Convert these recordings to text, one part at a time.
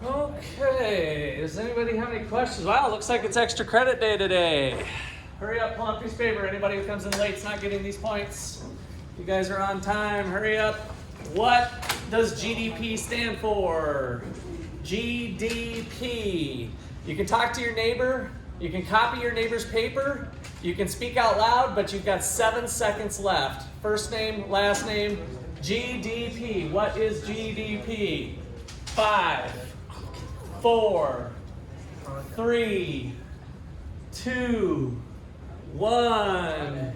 Okay, does anybody have any questions? Wow, looks like it's extra credit day today. Hurry up, pull up a piece of paper. Anybody who comes in late is not getting these points. You guys are on time, hurry up. What does GDP stand for? GDP. You can talk to your neighbor, you can copy your neighbor's paper, you can speak out loud, but you've got 7 seconds left. First name, last name, GDP. What is GDP? 5, 4, 3, 2, 1.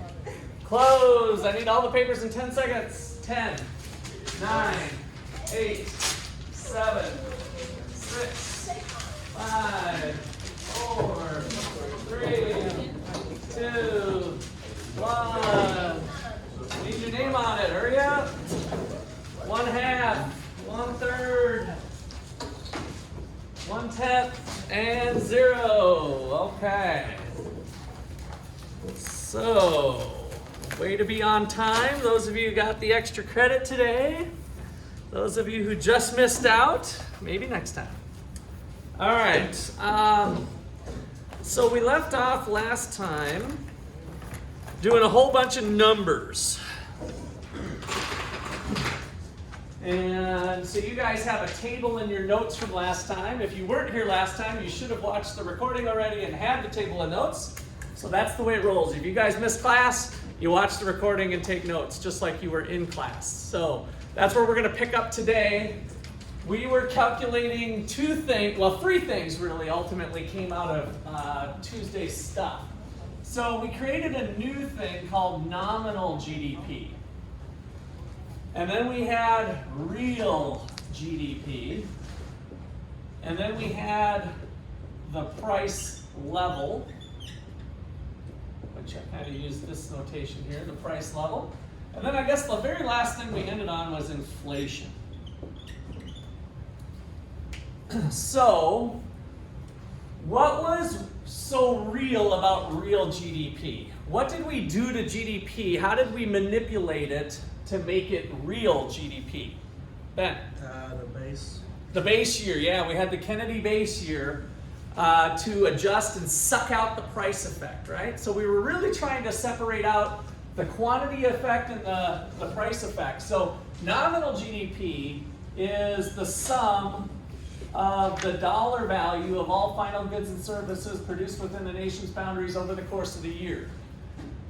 Close. I need all the papers in 10 seconds. 10, 9, 8, 7, 6, 5, 4, 3, 2, 1. Need your name on it. Hurry up. 1/2, 1/3, 1/10, and 0. Okay. So, way to be on time. Those of you who got the extra credit today. Those of you who just missed out, maybe next time. All right. So we left off last time doing a whole bunch of numbers. And so you guys have a table in your notes from last time. If you weren't here last time, you should have watched the recording already and had the table of notes. So that's the way it rolls. If you guys missed class, you watch the recording and take notes, just like you were in class. So that's where we're going to pick up today. We were calculating three things really ultimately came out of Tuesday's stuff. So we created a new thing called nominal GDP. And then we had real GDP. And then we had the price level, which I kind of used this notation here, the price level. And then I guess the very last thing we ended on was inflation. So, what was so real about real GDP? What did we do to GDP? How did we manipulate it to make it real GDP? Ben? The base. The base year, yeah. We had the Kennedy base year to adjust and suck out the price effect, right? So we were really trying to separate out the quantity effect and the price effect. So nominal GDP is the sum of the dollar value of all final goods and services produced within the nation's boundaries over the course of the year.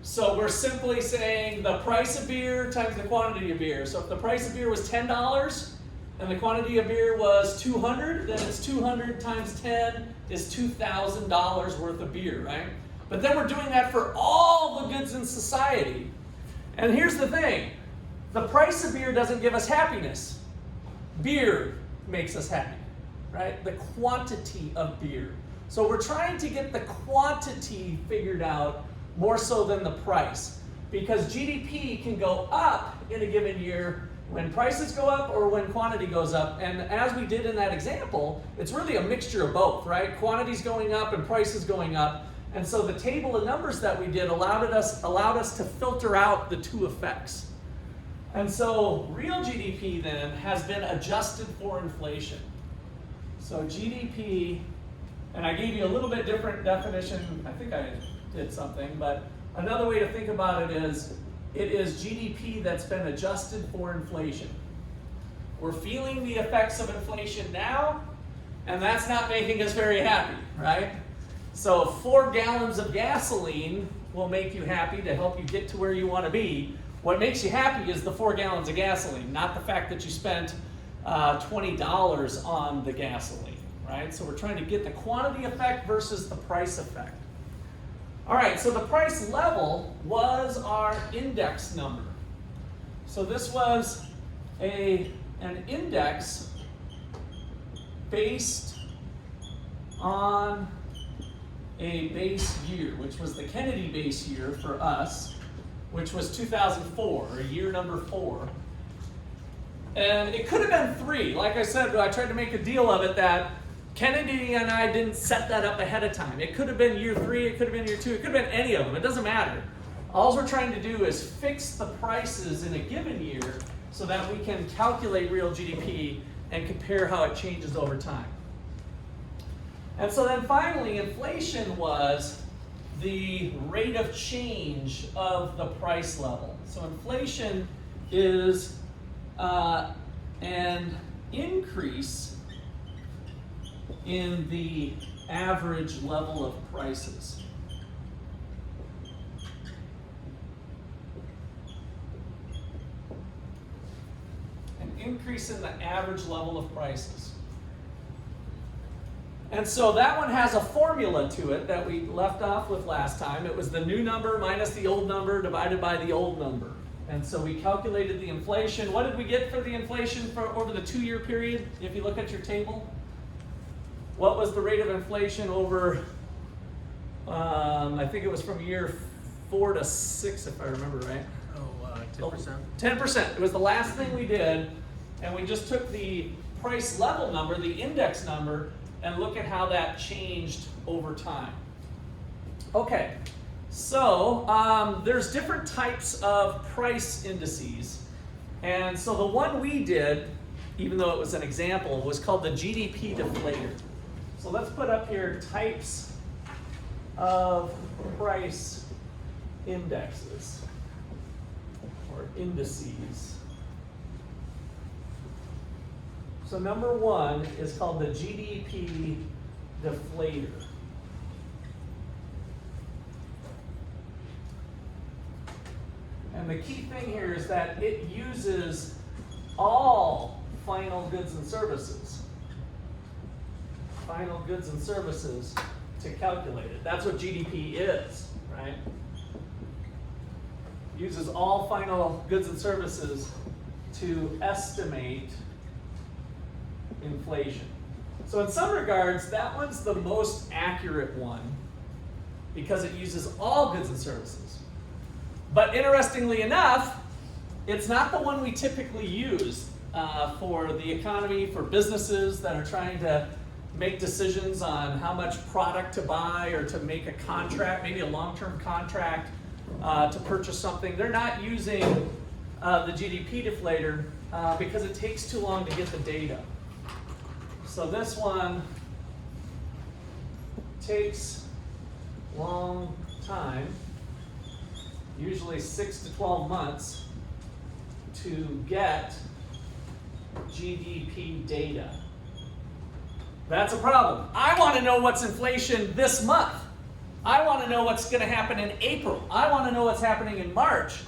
So we're simply saying the price of beer times the quantity of beer. So if the price of beer was $10 and the quantity of beer was 200, then it's 200 times 10 is $2,000 worth of beer, right? But then we're doing that for all the goods in society. And here's the thing, the price of beer doesn't give us happiness. Beer makes us happy, right? The quantity of beer. So we're trying to get the quantity figured out more so than the price, because GDP can go up in a given year when prices go up or when quantity goes up. And as we did in that example, it's really a mixture of both, right? Quantity's going up and prices going up. And so the table of numbers that we did allowed us to filter out the two effects. And so real GDP then has been adjusted for inflation. So GDP, and I gave you a little bit different definition. I think I did something, but another way to think about it is GDP that's been adjusted for inflation. We're feeling the effects of inflation now, and that's not making us very happy, right? So 4 gallons of gasoline will make you happy to help you get to where you want to be. What makes you happy is the 4 gallons of gasoline, not the fact that you spent $20 on the gasoline, right? So we're trying to get the quantity effect versus the price effect. All right, so the price level was our index number. So this was an index based on a base year, which was the Kennedy base year for us, which was 2004, or year number 4. And it could have been 3. Like I said, I tried to make a deal of it that Kennedy and I didn't set that up ahead of time. It could have been year 3, it could have been year 2, it could have been any of them. It doesn't matter. All we're trying to do is fix the prices in a given year so that we can calculate real GDP and compare how it changes over time. And so then finally, inflation was the rate of change of the price level. So inflation is an increase in the average level of prices. An increase in the average level of prices. And so that one has a formula to it that we left off with last time. It was the new number minus the old number divided by the old number. And so we calculated the inflation. What did we get for the inflation for over the 2-year period? If you look at your table, what was the rate of inflation over, I think it was from year 4 to 6, if I remember right. 10%. 10%. It was the last thing we did. And we just took the price level number, the index number, and look at how that changed over time. Okay, so there's different types of price indices. And so the one we did, even though it was an example, was called the Gdp Deflator. So let's put up here types of price indexes or indices. So number 1 is called the Gdp Deflator. And the key thing here is that it uses all final goods and services. Final goods and services to calculate it. That's what GDP is, right? Uses all final goods and services to estimate inflation. So in some regards, that one's the most accurate one because it uses all goods and services. But interestingly enough, it's not the one we typically use for the economy, for businesses that are trying to make decisions on how much product to buy or to make a contract, maybe a long-term contract to purchase something. They're not using the GDP deflator because it takes too long to get the data. So this one takes long time, usually 6 to 12 months, to get GDP data. That's a problem. I want to know what's inflation this month. I want to know what's going to happen in April. I want to know what's happening in March.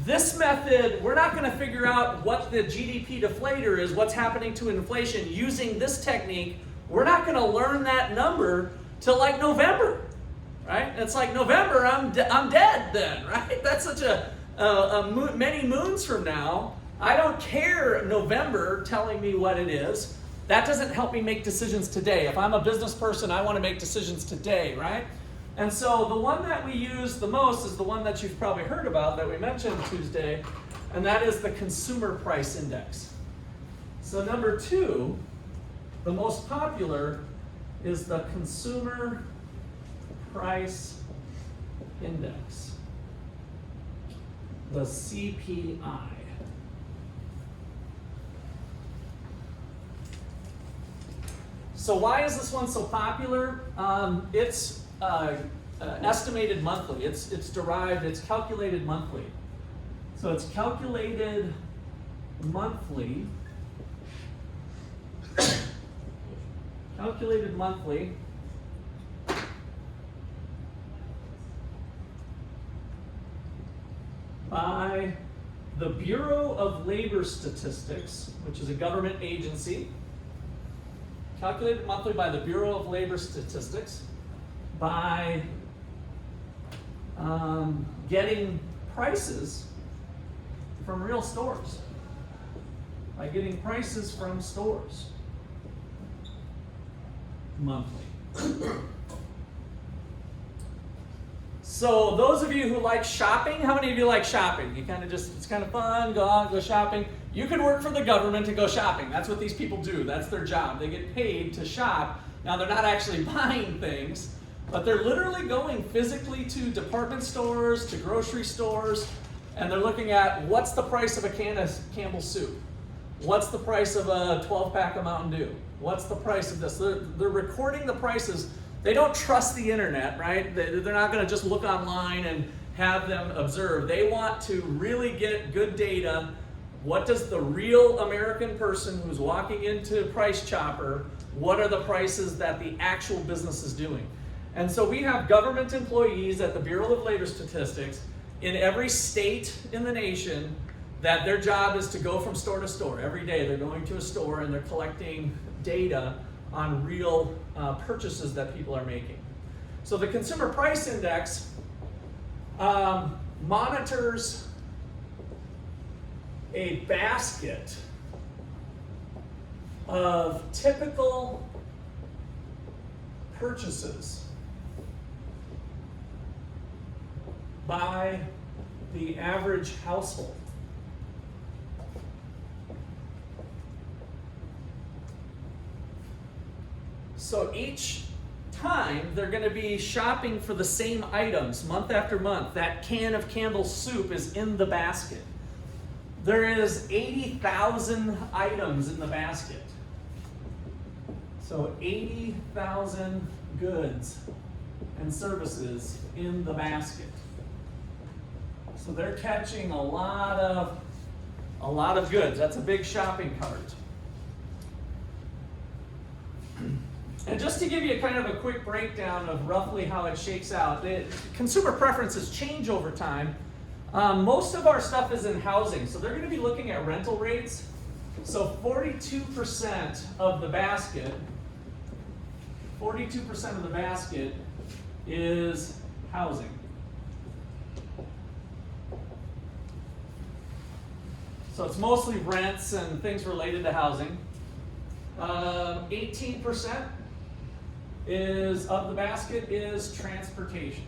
This method, we're not going to figure out what the GDP deflator is, what's happening to inflation using this technique. We're not going to learn that number till like November, right? It's like November, I'm dead then, right? That's such a many moons from now, I don't care November telling me what it is. That doesn't help me make decisions today. If I'm a business person, I want to make decisions today, right? And so the one that we use the most is the one that you've probably heard about that we mentioned Tuesday, and that is the Consumer Price Index. So number 2, the most popular, is the Consumer Price Index, the CPI. So why is this one so popular? It's estimated monthly. It's derived, it's calculated monthly. So it's calculated monthly. Calculated monthly. By the Bureau of Labor Statistics, which is a government agency. Calculated monthly by the Bureau of Labor Statistics by getting prices from real stores. By getting prices from stores monthly. So those of you who like shopping, how many of you like shopping? You kind of just, it's kind of fun, go out, go shopping. You could work for the government to go shopping. That's what these people do. That's their job. They get paid to shop. Now they're not actually buying things, but they're literally going physically to department stores, to grocery stores, and they're looking at what's the price of a can of Campbell's soup? What's the price of a 12-pack of Mountain Dew? What's the price of this? They're recording the prices. They don't trust the internet, right? They're not going to just look online and have them observe. They want to really get good data. What does the real American person who's walking into Price Chopper, what are the prices that the actual business is doing? And so we have government employees at the Bureau of Labor Statistics in every state in the nation that their job is to go from store to store. Every day they're going to a store and they're collecting data on real purchases that people are making. So the Consumer Price Index monitors a basket of typical purchases by the average household. So each time they're going to be shopping for the same items month after month. That can of Campbell's soup is in the basket. There is 80,000 items in the basket. So 80,000 goods and services in the basket. So they're catching a lot of goods. That's a big shopping cart. And just to give you kind of a quick breakdown of roughly how it shakes out, consumer preferences change over time. Most of our stuff is in housing, so they're going to be looking at rental rates. So 42% of the basket, 42% of the basket is housing. So it's mostly rents and things related to housing. 18% of the basket is transportation.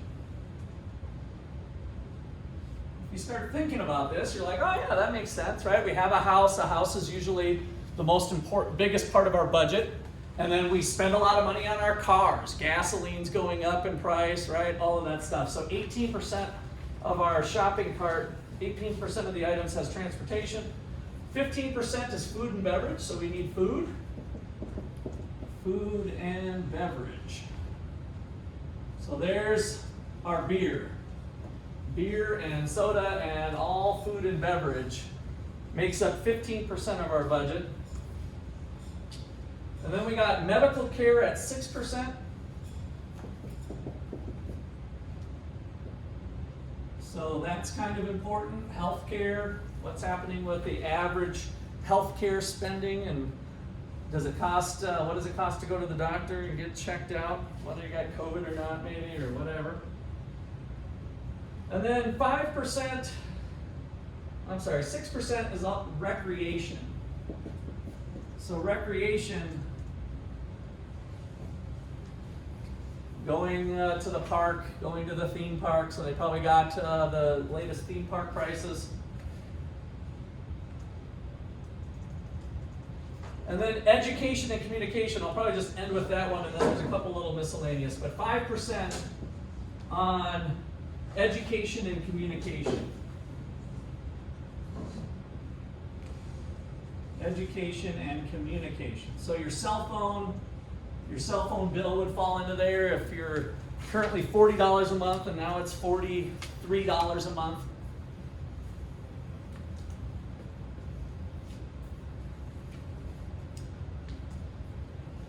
If you start thinking about this, you're like, oh yeah, that makes sense, right? We have a house. A house is usually the most important, biggest part of our budget. And then we spend a lot of money on our cars. Gasoline's going up in price, right? All of that stuff. So 18% of our shopping cart, 18% of the items has transportation. 15% is food and beverage, so we need food. Food and beverage. So there's our beer. Beer and soda and all food and beverage makes up 15% of our budget. And then we got medical care at 6%. So that's kind of important. Healthcare, what's happening with the average healthcare spending, and does it cost, what does it cost to go to the doctor and get checked out, whether you got COVID or not maybe, or whatever. And then 5% I'm sorry, 6% is all recreation. So recreation, going to the park, going to the theme park, so they probably got the latest theme park prices. And then education and communication, I'll probably just end with that one, and then there's a couple little miscellaneous, but 5% on education and communication. Education and communication. So your cell phone bill would fall into there. If you're currently $40 a month and now it's $43 a month.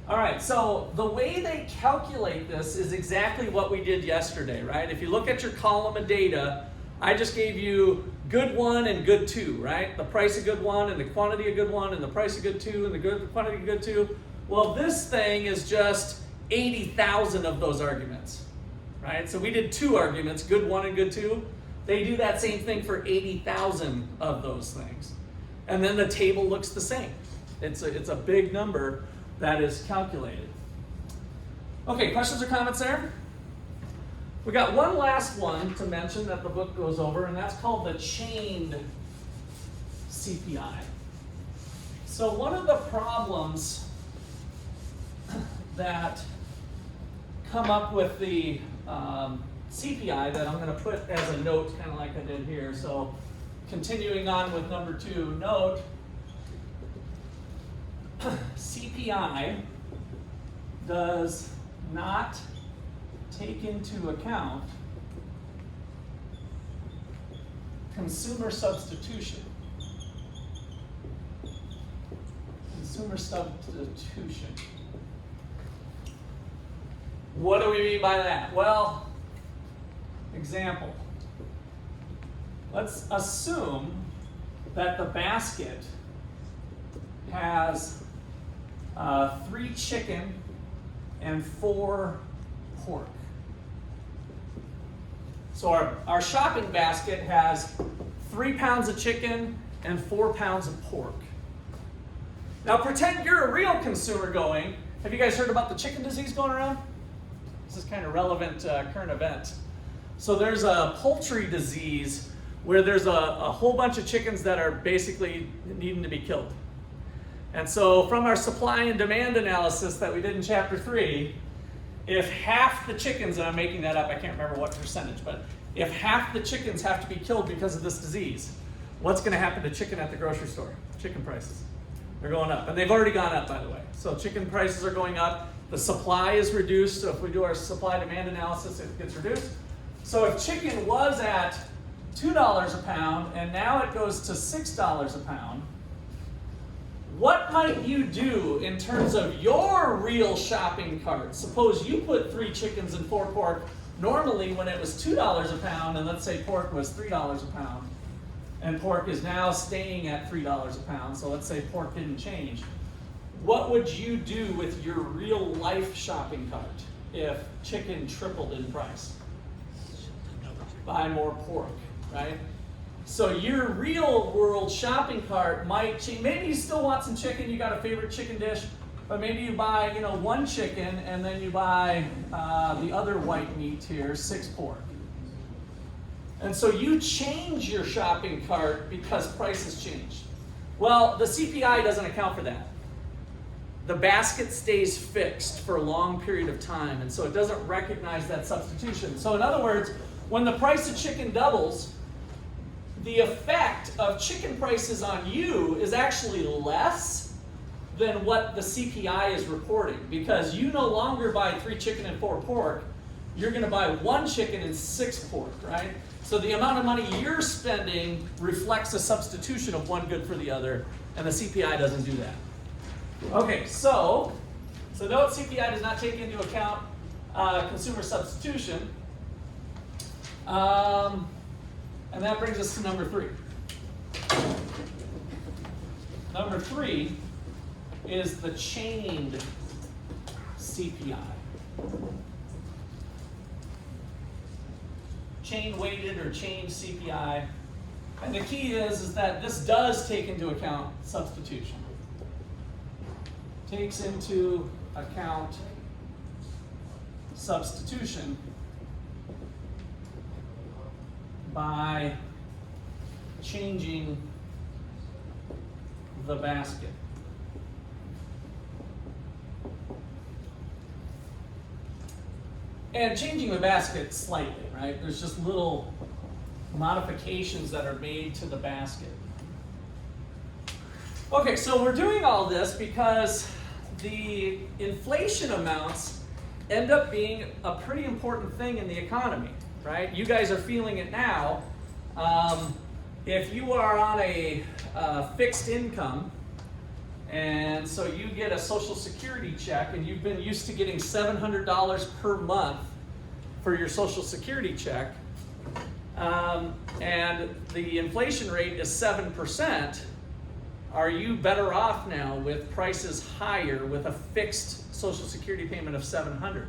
All right, so the way they calculate this is exactly what we did yesterday, right? If you look at your column of data, I just gave you good one and good two, right? The price of good one and the quantity of good one and the price of good two and the quantity of good two. Well, this thing is just 80,000 of those arguments, right? So we did two arguments, good one and good two. They do that same thing for 80,000 of those things. And then the table looks the same. It's a big number that is calculated. Okay, questions or comments there? We got one last one to mention that the book goes over, and that's called the chained CPI. So one of the problems that come up with the CPI that I'm going to put as a note, kind of like I did here. So continuing on with number 2, note CPI does not take into account consumer substitution. Consumer substitution. What do we mean by that? Well, example. Let's assume that the basket has 3 chicken and 4 pork. So our shopping basket has 3 pounds of chicken and 4 pounds of pork. Now pretend you're a real consumer going. Have you guys heard about the chicken disease going around? This is kind of relevant current event. So there's a poultry disease where there's a whole bunch of chickens that are basically needing to be killed. And so from our supply and demand analysis that we did in chapter 3, if half the chickens, and I'm making that up, I can't remember what percentage, but if half the chickens have to be killed because of this disease, what's going to happen to chicken at the grocery store? Chicken prices. They're going up. And they've already gone up, by the way. So chicken prices are going up. The supply is reduced. So if we do our supply demand analysis, it gets reduced. So if chicken was at $2 a pound and now it goes to $6 a pound, what might you do in terms of your real shopping cart? Suppose you put 3 chickens and 4 pork normally when it was $2 a pound, and let's say pork was $3 a pound, and pork is now staying at $3 a pound, so let's say pork didn't change. What would you do with your real life shopping cart if chicken tripled in price? Buy more pork, right? So your real world shopping cart might change. Maybe you still want some chicken, you got a favorite chicken dish, but maybe you buy 1 chicken and then you buy the other white meat here, 6 pork. And so you change your shopping cart because prices changed. Well, the CPI doesn't account for that. The basket stays fixed for a long period of time, and so it doesn't recognize that substitution. So in other words, when the price of chicken doubles, the effect of chicken prices on you is actually less than what the CPI is reporting, because you no longer buy 3 chicken and 4 pork. You're going to buy 1 chicken and 6 pork, right? So the amount of money you're spending reflects a substitution of one good for the other, and the CPI doesn't do that. Okay, so note CPI does not take into account consumer substitution. And that brings us to number 3. Number 3 is the chained CPI. Chain weighted or chained CPI. And the key is that this does take into account substitution. Takes into account substitution by changing the basket. And changing the basket slightly, right? There's just little modifications that are made to the basket. Okay, so we're doing all this because the inflation amounts end up being a pretty important thing in the economy, right? You guys are feeling it now. If you are on a fixed income, and so you get a Social Security check, and you've been used to getting $700 per month for your Social Security check, and the inflation rate is 7%, are you better off now with prices higher with a fixed Social Security payment of $700?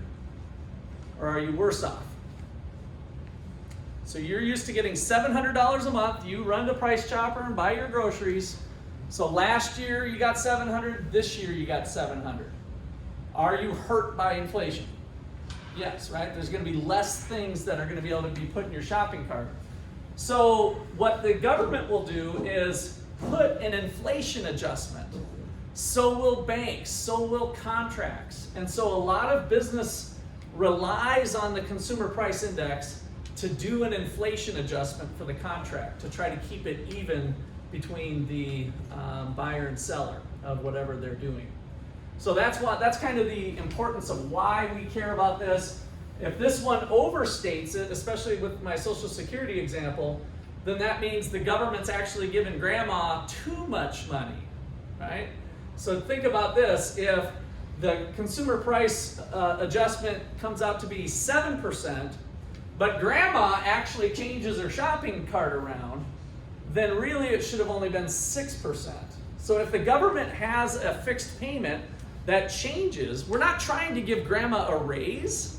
Or are you worse off? So you're used to getting $700 a month, you run to Price Chopper and buy your groceries. So last year you got $700, this year you got $700. Are you hurt by inflation? Yes, right? There's going to be less things that are going to be able to be put in your shopping cart. So what the government will do is put an inflation adjustment. So will banks, so will contracts. And so a lot of business relies on the consumer price index to do an inflation adjustment for the contract, to try to keep it even between the buyer and seller of whatever they're doing. So that's kind of the importance of why we care about this. If this one overstates it, especially with my Social Security example, then that means the government's actually giving grandma too much money, right? So think about this. If the consumer price adjustment comes out to be 7%, but grandma actually changes her shopping cart around, then really it should have only been 6%. So if the government has a fixed payment that changes, we're not trying to give grandma a raise.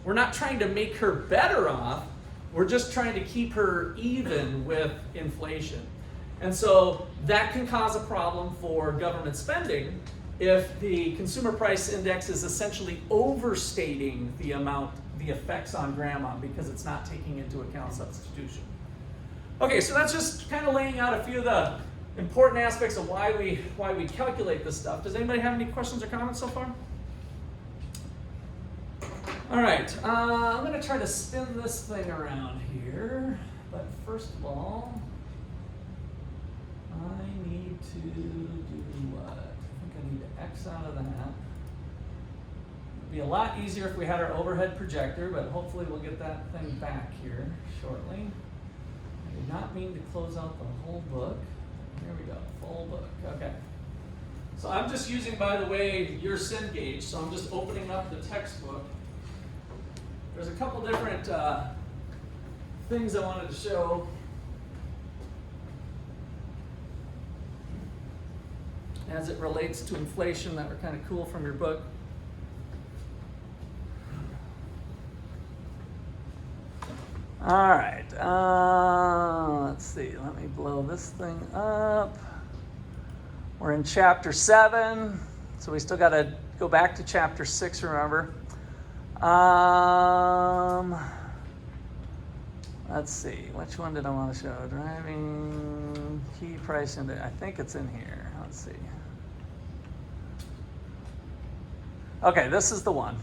We're not trying to make her better off. We're just trying to keep her even with inflation. And so that can cause a problem for government spending if the consumer price index is essentially overstating the amount, the effects on grandma, because it's not taking into account substitution. Okay, so that's just kind of laying out a few of the important aspects of why we calculate this stuff. Does anybody have any questions or comments so far? All right, I'm going to try to spin this thing around here, but first of all, I need to do what? I think I need to X out of that. It'd be a lot easier if we had our overhead projector, but hopefully we'll get that thing back here shortly. I did not mean to close out the whole book. Here we go, full book, okay. So I'm just using, by the way, your Cengage, so I'm just opening up the textbook. There's a couple different things I wanted to show. As it relates to inflation that were kind of cool from your book. All right, let's see, let me blow this thing up. We're in chapter 7, so we still got to go back to chapter 6, remember. Let's see, which one did I want to show? Driving key price index, I think it's in here, let's see. Okay, this is the one,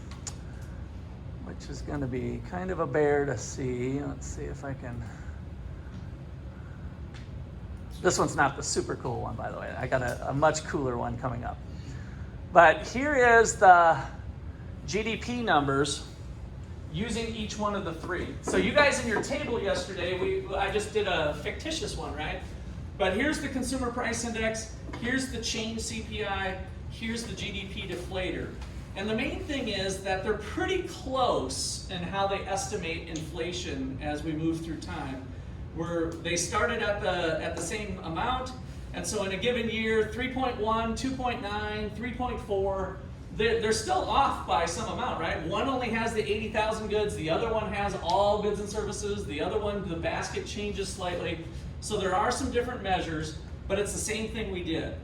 which is going to be kind of a bear to see. Let's see if I can. This one's not the super cool one, by the way. I got a much cooler one coming up. But here is the GDP numbers using each one of the three. So you guys in your table yesterday, I just did a fictitious one, right? But here's the consumer price index, here's the change CPI, here's the GDP deflator. And the main thing is that they're pretty close in how they estimate inflation as we move through time. They started at the same amount, and so in a given year, 3.1, 2.9, 3.4, they're still off by some amount, right? One only has the 80,000 goods, the other one has all goods and services, the other one, the basket changes slightly. So there are some different measures, but it's the same thing we did.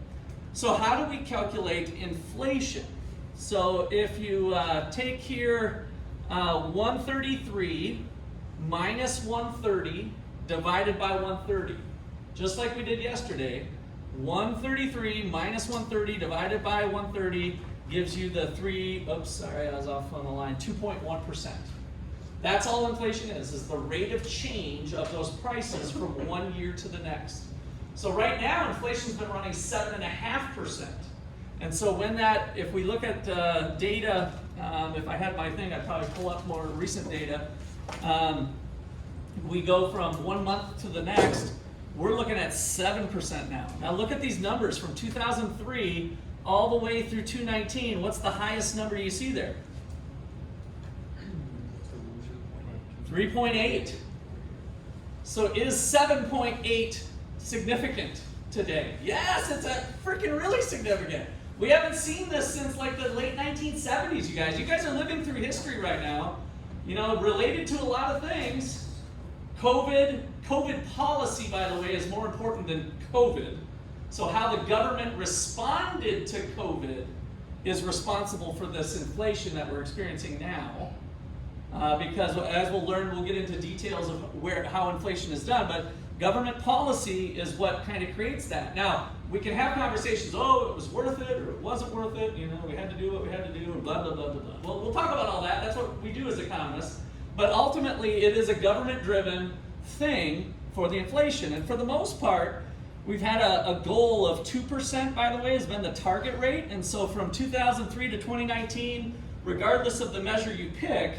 So how do we calculate inflation? So if you take here 133 minus 130 divided by 130, just like we did yesterday, 133 minus 130 divided by 130 gives you the 2.1%. That's all inflation is the rate of change of those prices from one year to the next. So right now, inflation's been running 7.5%. And so if we look at data, if I had my thing, I'd probably pull up more recent data. We go from 1 month to the next, we're looking at 7% now. Now look at these numbers from 2003 all the way through 2019. What's the highest number you see there? 3.8. So is 7.8 significant today? Yes, it's freaking really significant. We haven't seen this since like the late 1970s, you guys. You guys are living through history right now, related to a lot of things. COVID policy, by the way, is more important than COVID. So how the government responded to COVID is responsible for this inflation that we're experiencing now. Because as we'll learn, we'll get into details of how inflation is done, but government policy is what kind of creates that. Now, we can have conversations, it was worth it or it wasn't worth it, we had to do what we had to do, and blah, blah, blah, blah, blah. Well, we'll talk about all that. That's what we do as economists. But ultimately, it is a government-driven thing for the inflation. And for the most part, we've had a goal of 2%, by the way, has been the target rate. And so from 2003 to 2019, regardless of the measure you pick,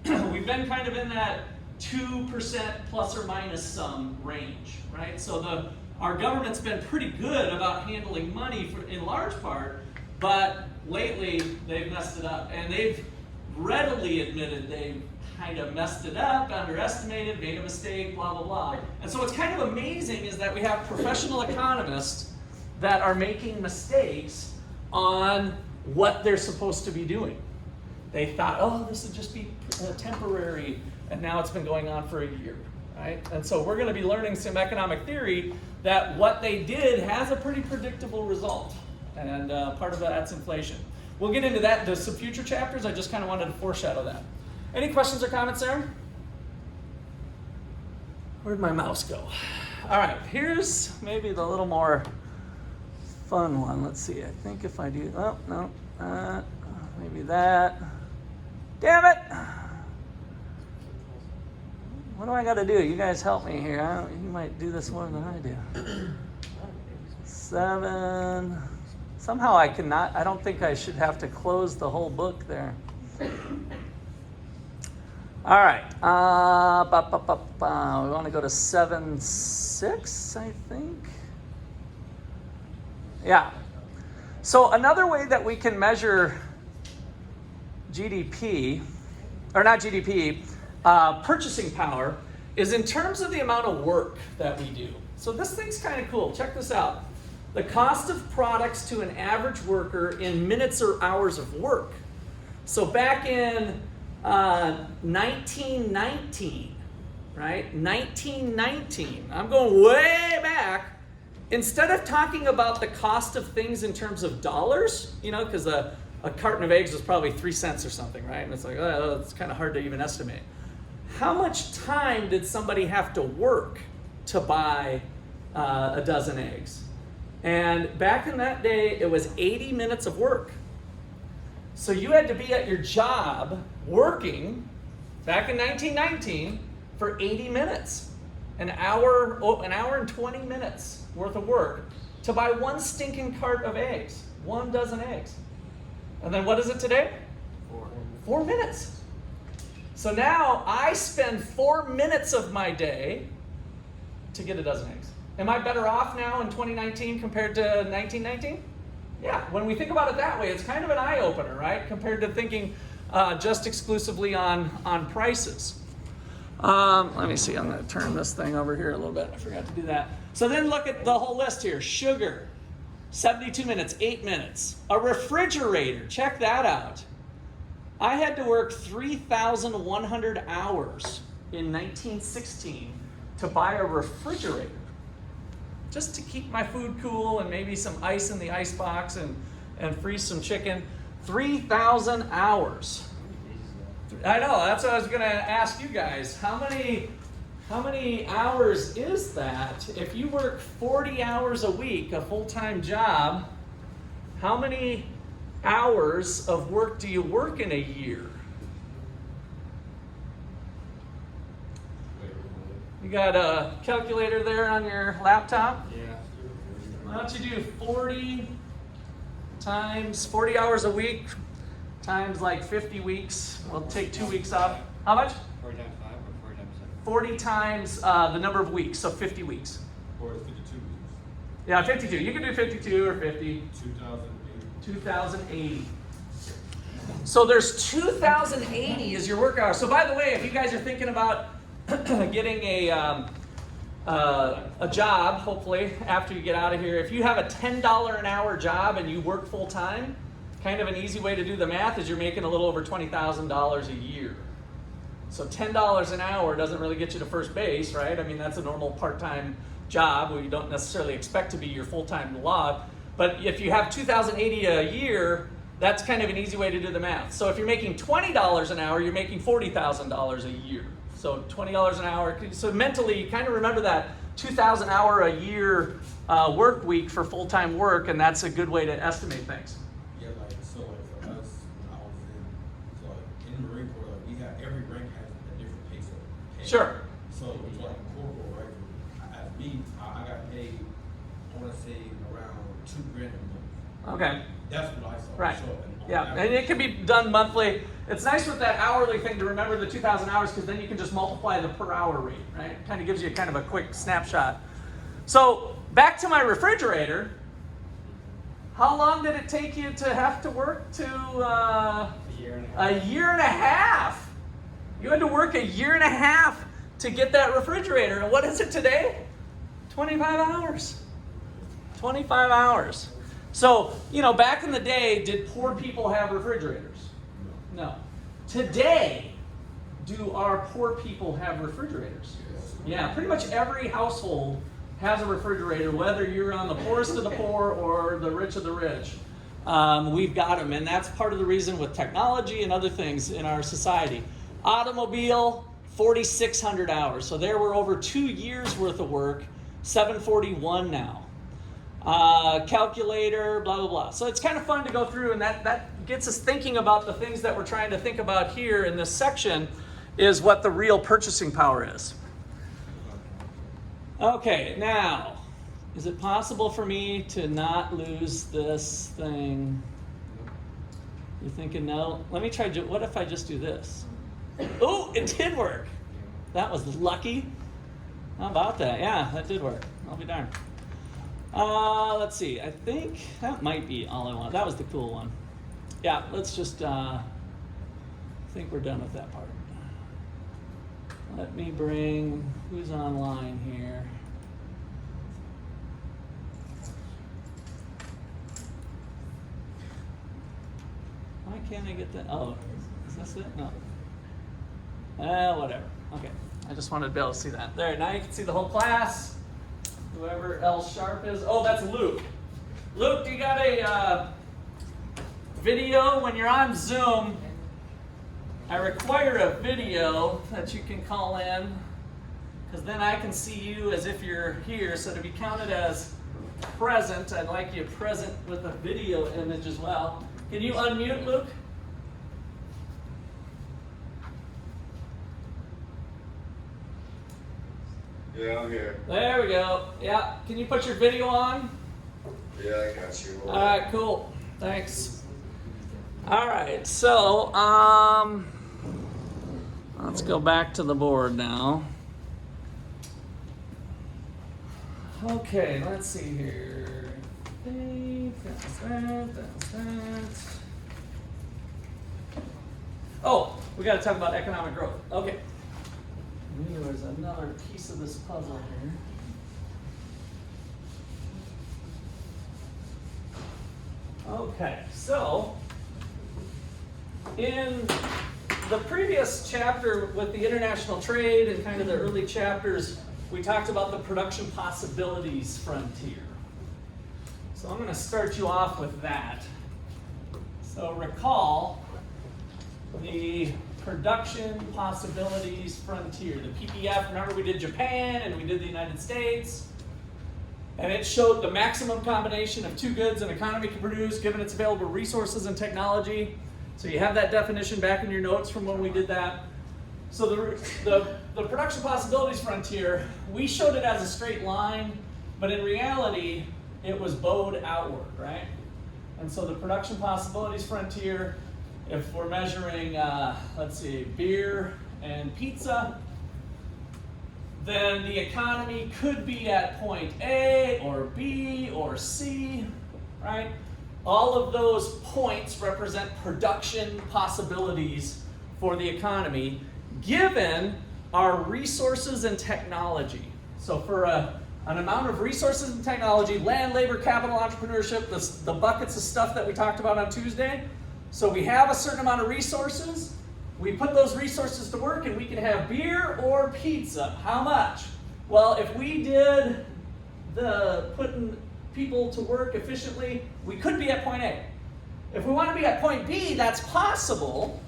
we've been kind of in that 2% plus or minus some range, right? So our government's been pretty good about handling money in large part, but lately they've messed it up. And they've readily admitted they've kind of messed it up, underestimated, made a mistake, blah, blah, blah. And so what's kind of amazing is that we have professional economists that are making mistakes on what they're supposed to be doing. They thought, this would just be temporary, and now it's been going on for a year, right? And so we're going to be learning some economic theory that what they did has a pretty predictable result, and part of that's inflation. We'll get into that in some future chapters. I just kind of wanted to foreshadow that. Any questions or comments there? Where'd my mouse go? All right, here's maybe the little more fun one. Let's see, I think if I do, maybe that. Damn it! What do I got to do? You guys help me here. You might do this more than I do. 7. Somehow I cannot. I don't think I should have to close the whole book there. All right. We want to go to 7.6, I think. Yeah. So another way that we can measure GDP, or not GDP, purchasing power, is in terms of the amount of work that we do. So this thing's kind of cool. Check this out. The cost of products to an average worker in minutes or hours of work. So back in 1919, right? 1919. I'm going way back. Instead of talking about the cost of things in terms of dollars, because a carton of eggs was probably 3 cents or something, right? And it's like, it's kind of hard to even estimate. How much time did somebody have to work to buy a dozen eggs? And back in that day, it was 80 minutes of work. So you had to be at your job working back in 1919 for 80 minutes, an hour and 20 minutes worth of work to buy one stinking cart of eggs, 1 dozen eggs. And then what is it today? 4 minutes. So now I spend 4 minutes of my day to get a dozen eggs. Am I better off now in 2019 compared to 1919? Yeah, when we think about it that way, it's kind of an eye-opener, right? Compared to thinking just exclusively on prices. Let me see, I'm going to turn this thing over here a little bit. I forgot to do that. So then look at the whole list here. Sugar, 72 minutes, 8 minutes. A refrigerator, check that out. I had to work 3,100 hours in 1916 to buy a refrigerator. just to keep my food cool and maybe some ice in the ice box and freeze some chicken. 3,000 hours. I know, that's what I was gonna ask you guys. How many hours is that? If you work 40 hours a week, a full-time job, how many hours of work do you work in a year? You got a calculator there on your laptop? Yeah. Why don't you do 40 times 40 hours a week times like 50 weeks. We'll take 2 weeks off. How much? 40 times 5 or 40 times 7? 40 times the number of weeks, so 50 weeks. Or 52 weeks. Yeah, 52. You can do 52 or 50. 2008. 2080. So there's 2080 as your work hours. So by the way, if you guys are thinking about getting a job, hopefully, after you get out of here, if you have a $10 an hour job and you work full time, kind of an easy way to do the math is you're making a little over $20,000 a year. So $10 an hour doesn't really get you to first base, right? I mean, that's a normal part-time job where you don't necessarily expect to be your full-time log. But if you have $2,080 a year, that's kind of an easy way to do the math. So if you're making $20 an hour, you're making $40,000 a year. So $20 an hour. So mentally, you kind of remember that 2,000 hour a year work week for full-time work, and that's a good way to estimate things. Yeah, so for us, when I was in the Marine Corps, we have every rank has a different pay scale. Sure. So it's like corporal, right? As me, I got paid, I want to say around $2,000 a month. Okay. That's what I saw. Right. So, Yeah, and it can be done monthly. It's nice with that hourly thing to remember the 2,000 hours because then you can just multiply the per hour rate, right? It kind of gives you kind of a quick snapshot. So back to my refrigerator. How long did it take you to have to work to A year and a half. a year and a half? You had to work a year and a half to get that refrigerator. And what is it today? 25 hours. 25 hours. So, back in the day, did poor people have refrigerators? No. Today, do our poor people have refrigerators? Yeah, pretty much every household has a refrigerator, whether you're on the poorest of the poor or the rich of the rich. We've got them, and that's part of the reason with technology and other things in our society. Automobile, 4,600 hours. So there we're over 2 years worth of work, 741 now. Calculator, blah, blah, blah. So it's kind of fun to go through, and that gets us thinking about the things that we're trying to think about here in this section is what the real purchasing power is. Okay, now, is it possible for me to not lose this thing? You're thinking no? Let me try, what if I just do this? Oh, it did work. That was lucky. How about that? Yeah, that did work. I'll be darned. Let's see. I think that might be all I want. That was the cool one. Yeah, let's just, I think we're done with that part. Let me bring, who's online here? Why can't I get that? Oh, is this it? No. Whatever. Okay. I just wanted to be able to see that. There, now you can see the whole class. Whoever else Sharp is. Oh, that's Luke. Luke, do you got a video? When you're on Zoom, I require a video that you can call in, because then I can see you as if you're here. So to be counted as present, I'd like you present with a video image as well. Can you unmute, Luke? Yeah, I'm here. There we go. Yeah. Can you put your video on? Yeah, I got you. All right, cool. Thanks. All right, so let's go back to the board now. Okay, let's see here. That's that. Oh, we got to talk about economic growth. Okay. There's another piece of this puzzle here. Okay, so in the previous chapter with the international trade and kind of the early chapters we talked about the production possibilities frontier. So I'm going to start you off with that. So recall the production possibilities frontier, the PPF. Remember we did Japan and we did the United States. And it showed the maximum combination of two goods an economy can produce given its available resources and technology. So you have that definition back in your notes from when we did that. So the production possibilities frontier, we showed it as a straight line, but in reality, it was bowed outward, right? And so the production possibilities frontier, if we're measuring, let's see, beer and pizza, then the economy could be at point A or B or C, right? All of those points represent production possibilities for the economy given our resources and technology. So for an amount of resources and technology, land, labor, capital, entrepreneurship, the buckets of stuff that we talked about on Tuesday. So we have a certain amount of resources. We put those resources to work and we can have beer or pizza. How much? Well, if we did the putting people to work efficiently, we could be at point A. If we want to be at point B, that's possible,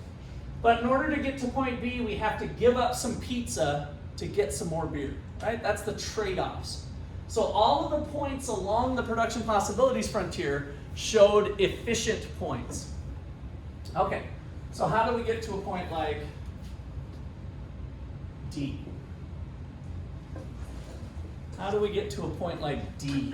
but in order to get to point B, we have to give up some pizza to get some more beer, right? That's the trade-offs. So all of the points along the production possibilities frontier showed efficient points. Okay. So how do we get to a point like D? How do we get to a point like D?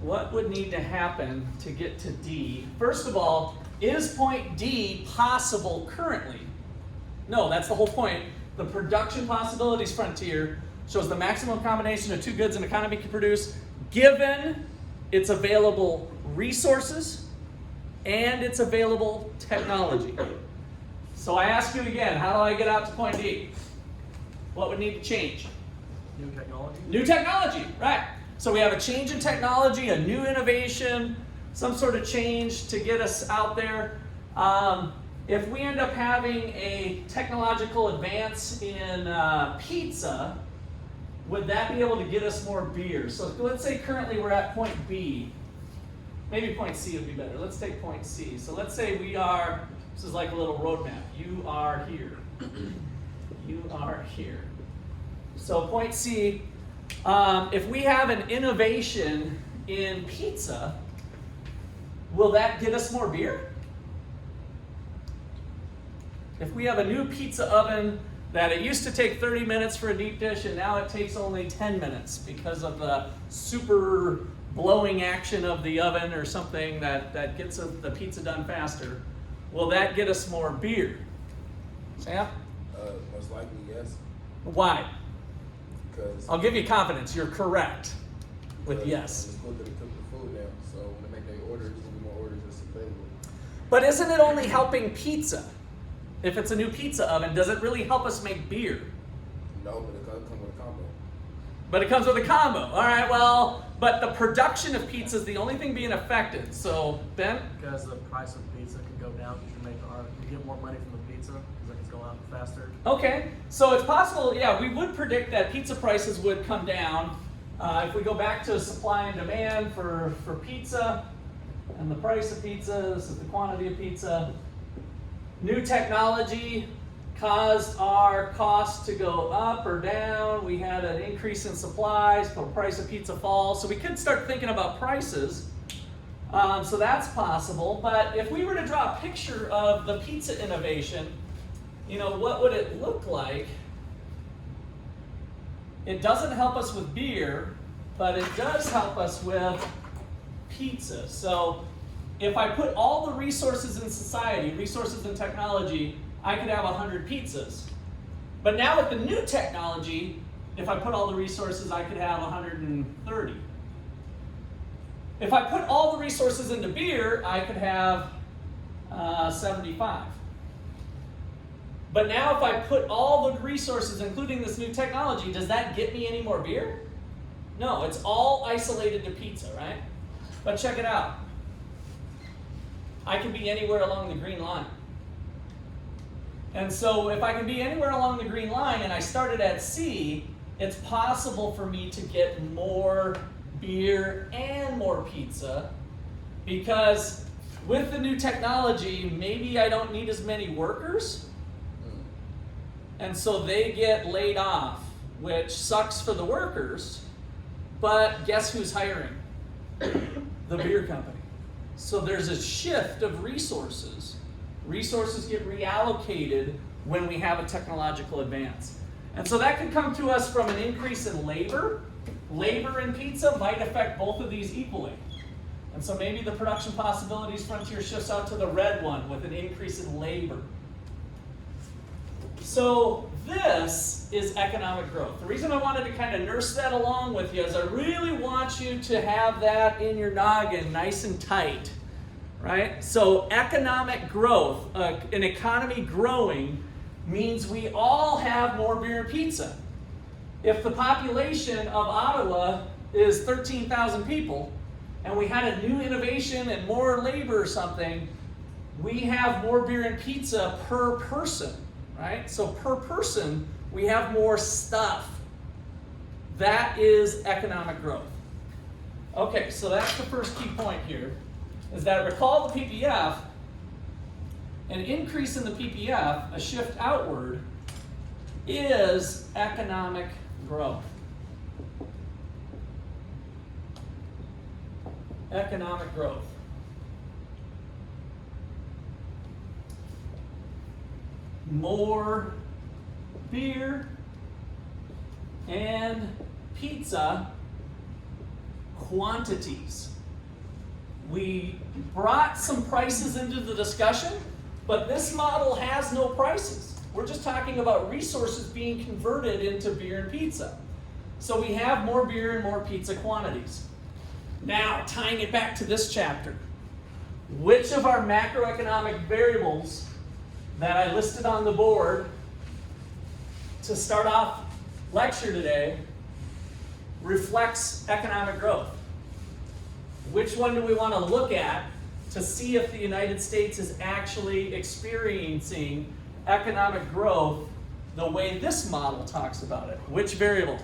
What would need to happen to get to D? First of all, is point D possible currently? No, that's the whole point. The production possibilities frontier shows the maximum combination of two goods an economy can produce given its available resources and its available technology. So I ask you again, how do I get out to point D? What would need to change? New technology. New technology, right. So we have a change in technology, a new innovation, some sort of change to get us out there. If we end up having a technological advance in pizza, would that be able to get us more beer? So let's say currently we're at point B. Maybe point C would be better. Let's take point C. So let's say we are, this is like a little roadmap. You are here. You are here. So point C, if we have an innovation in pizza, will that get us more beer? If we have a new pizza oven that it used to take 30 minutes for a deep dish and now it takes only 10 minutes because of the super blowing action of the oven or something that gets the pizza done faster, will that get us more beer? Sam? Most likely, yes. Why? Because I'll give you confidence. You're correct with yes. It's quicker to cook the food now, so when they make their orders, there'll be more orders that's available. But isn't it only helping pizza? If it's a new pizza oven, does it really help us make beer? No, but it comes with a combo. But it comes with a combo. All right, well, but the production of pizza is the only thing being affected. So, Ben? Because the price of pizza can go down because you get more money from the pizza because it's going out faster. Okay, so it's possible, yeah, we would predict that pizza prices would come down. If we go back to supply and demand for pizza and the price of pizza, this is the quantity of pizza. New technology caused our cost to go up or down. We had an increase in supplies, so the price of pizza falls. So we could start thinking about prices. So that's possible. But if we were to draw a picture of the pizza innovation, you know, what would it look like? It doesn't help us with beer, but it does help us with pizza. So if I put all the resources in society, resources in technology, I could have 100 pizzas. But now with the new technology, if I put all the resources, I could have 130. If I put all the resources into beer, I could have 75. But now if I put all the resources, including this new technology, does that get me any more beer? No, it's all isolated to pizza, right? But check it out. I can be anywhere along the green line. And so if I can be anywhere along the green line and I started at C, it's possible for me to get more beer and more pizza, because with the new technology, maybe I don't need as many workers, and so they get laid off, which sucks for the workers, but guess who's hiring? The beer company. So there's a shift of resources. Resources get reallocated when we have a technological advance. And so that could come to us from an increase in labor. Labor and pizza might affect both of these equally. And so maybe the production possibilities frontier shifts out to the red one with an increase in labor. So this is economic growth. The reason I wanted to kind of nurse that along with you is I really want you to have that in your noggin nice and tight, right? So economic growth, an economy growing, means we all have more beer and pizza. If the population of Ottawa is 13,000 people, and we had a new innovation and more labor or something, we have more beer and pizza per person, right? So per person, we have more stuff. That is economic growth. Okay, so that's the first key point here, is that recall the PPF, an increase in the PPF, a shift outward, is economic growth. Economic growth. More beer and pizza quantities. We brought some prices into the discussion, but this model has no prices. We're just talking about resources being converted into beer and pizza. So we have more beer and more pizza quantities. Now, tying it back to this chapter, which of our macroeconomic variables that I listed on the board to start off lecture today reflects economic growth? Which one do we want to look at to see if the United States is actually experiencing economic growth the way this model talks about it? Which variable?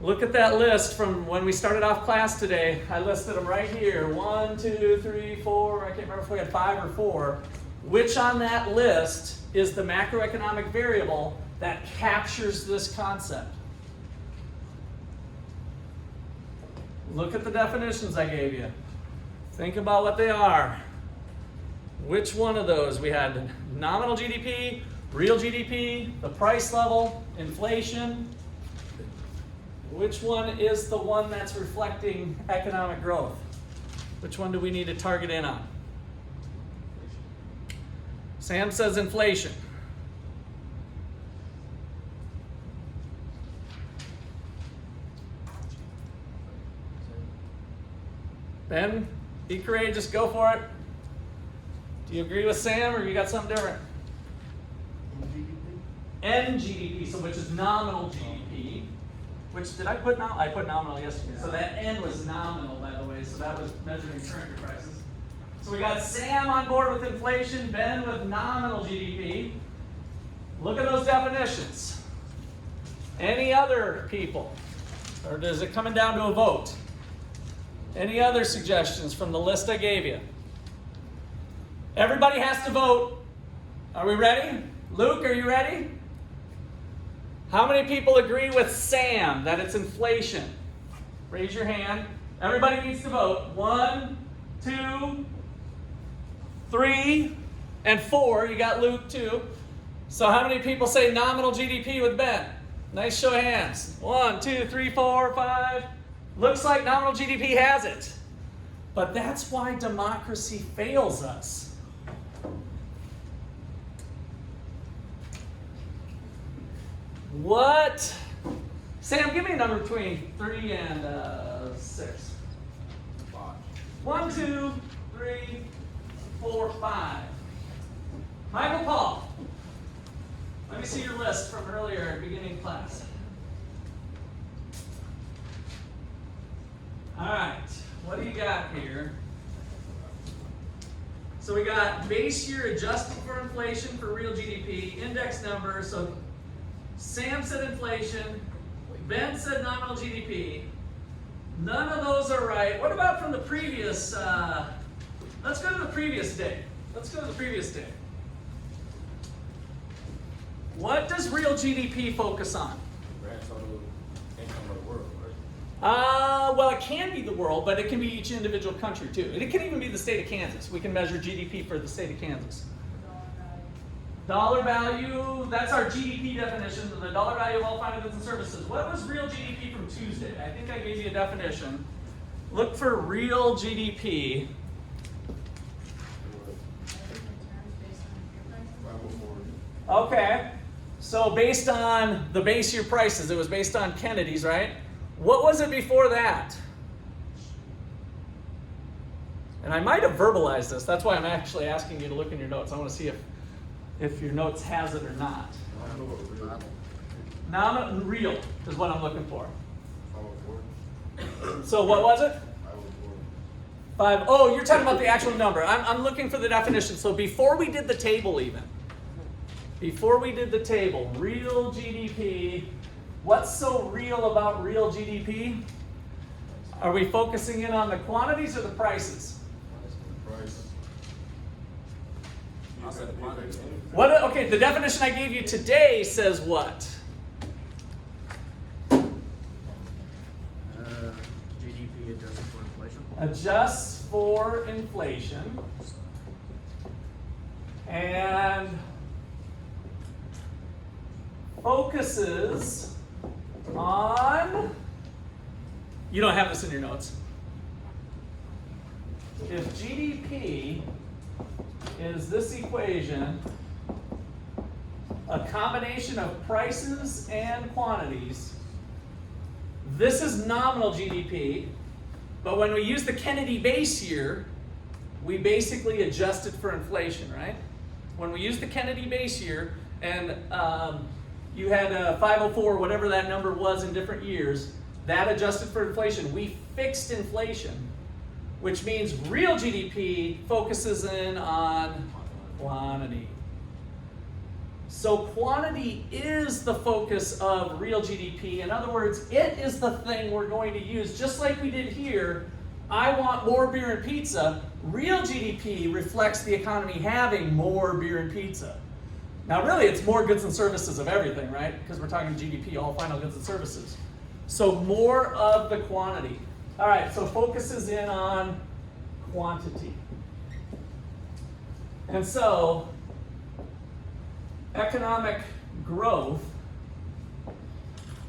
Look at that list from when we started off class today. I listed them right here. 1, 2, 3, 4. I can't remember if we had 5 or 4. Which on that list is the macroeconomic variable that captures this concept? Look at the definitions I gave you. Think about what they are. Which one of those? We had nominal GDP, real GDP, the price level, inflation. Which one is the one that's reflecting economic growth? Which one do we need to target in on? Sam says inflation. Ben, be courageous, go for it. Do you agree with Sam, or you got something different? NGDP, so which is nominal GDP. Which did I put now? I put nominal yesterday. So that N was nominal, by the way. So that was measuring current prices. So we got Sam on board with inflation, Ben with nominal GDP. Look at those definitions. Any other people? Or is it coming down to a vote? Any other suggestions from the list I gave you? Everybody has to vote. Are we ready? Luke, are you ready? How many people agree with Sam that it's inflation? Raise your hand. Everybody needs to vote. 1, 2, 3, and 4. You got Luke too. So how many people say nominal GDP with Ben? Nice show of hands. 1, 2, 3, 4, 5. Looks like nominal GDP has it. But that's why democracy fails us. What? Sam, give me a number between 3 and 6. 5. 1, 2, 3, 4, 5. Michael Paul, let me see your list from earlier at beginning class. All right, what do you got here? So we got base year adjusted for inflation for real GDP, index number. So Sam said inflation, Ben said nominal GDP. None of those are right. What about from the previous, let's go to the previous day. Let's go to the previous day. What does real GDP focus on? Grand total income of the world, right? Well, it can be the world, but it can be each individual country too. And it can even be the state of Kansas. We can measure GDP for the state of Kansas. Dollar value, that's our GDP definition, the dollar value of all final goods and services. What was real GDP from Tuesday? I think I gave you a definition. Look for real GDP. 504. Okay, so based on the base year prices, it was based on Kennedy's, right? What was it before that? And I might have verbalized this. That's why I'm actually asking you to look in your notes. I want to see if your notes has it or not. I don't know what real. Nominal real is what I'm looking for. 504. So what was it? 504. Oh, you're talking about the actual number. I'm looking for the definition. So before we did the table even, before we did the table, real GDP, what's so real about real GDP? Are we focusing in on the quantities or the prices? Price. I'll say the quantity. What? Okay, the definition I gave you today says what? GDP adjusted for inflation. Adjusts for inflation. And focuses on, you don't have this in your notes. If GDP is this equation, a combination of prices and quantities, this is nominal GDP, but when we use the Kennedy base year, we basically adjust it for inflation, right? When we use the Kennedy base year, and you had 504, whatever that number was in different years, that adjusted for inflation. We fixed inflation, which means real GDP focuses in on quantity. So quantity is the focus of real GDP. In other words, it is the thing we're going to use, just like we did here. I want more beer and pizza. Real GDP reflects the economy having more beer and pizza. Now really it's more goods and services of everything, right? Because we're talking GDP, all final goods and services. So more of the quantity. All right, so focuses in on quantity. And so economic growth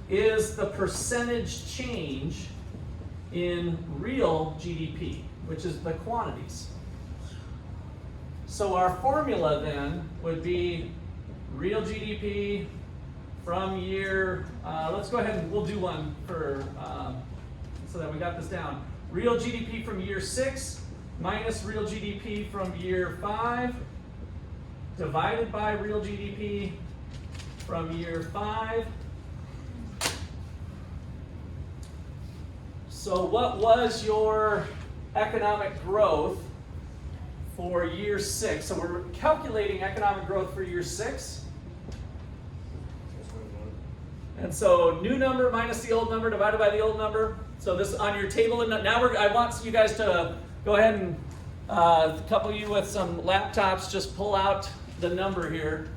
is the percentage change in real GDP, which is the quantities. So our formula then would be real GDP from year, let's go ahead and we'll do one for, so that we got this down. Real GDP from year 6 minus real GDP from year 5 divided by real GDP from year 5. So what was your economic growth for year 6? So we're calculating economic growth for year 6. And so new number minus the old number divided by the old number. So this on your table. And now I want you guys to go ahead and a couple of you with some laptops just pull out the number here.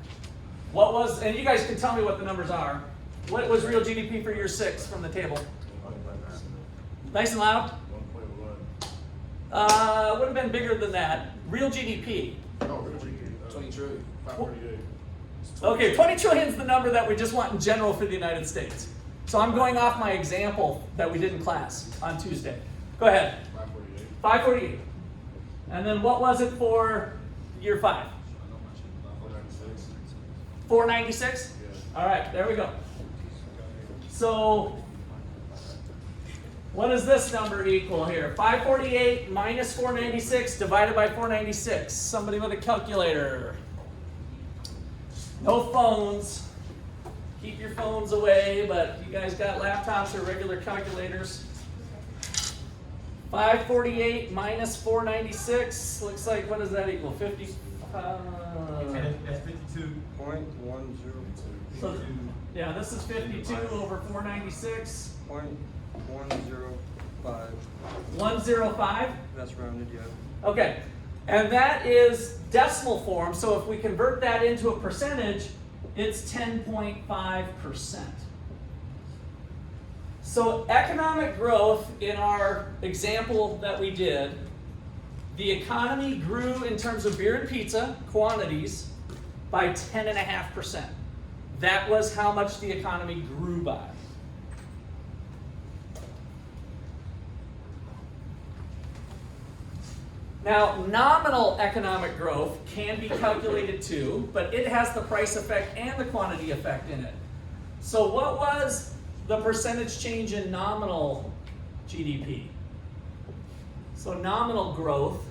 What was, and you guys can tell me what the numbers are. What was real GDP for year 6 from the table? Nice and loud? 1.1. Would have been bigger than that. Real GDP. No, real GDP. 20 trillion. 538. Okay, 20 trillion is the number that we just want in general for the United States. So I'm going off my example that we did in class on Tuesday. Go ahead. 548. 548. And then what was it for year 5? 496. 496? Yeah. All right, there we go. So what does this number equal here? 548 minus 496 divided by 496. Somebody with a calculator. No phones. Keep your phones away, but you guys got laptops or regular calculators. 548 minus 496 looks like, what does that equal? 50. That's 0.102. So, yeah, this is 52 over 496. 0.105. 105. That's rounded, yeah. Okay, and that is decimal form. So if we convert that into a percentage, it's 10.5%. So economic growth in our example that we did, the economy grew in terms of beer and pizza quantities by 10.5%. That was how much the economy grew by. Now, nominal economic growth can be calculated too, but it has the price effect and the quantity effect in it. So what was the percentage change in nominal GDP? So nominal growth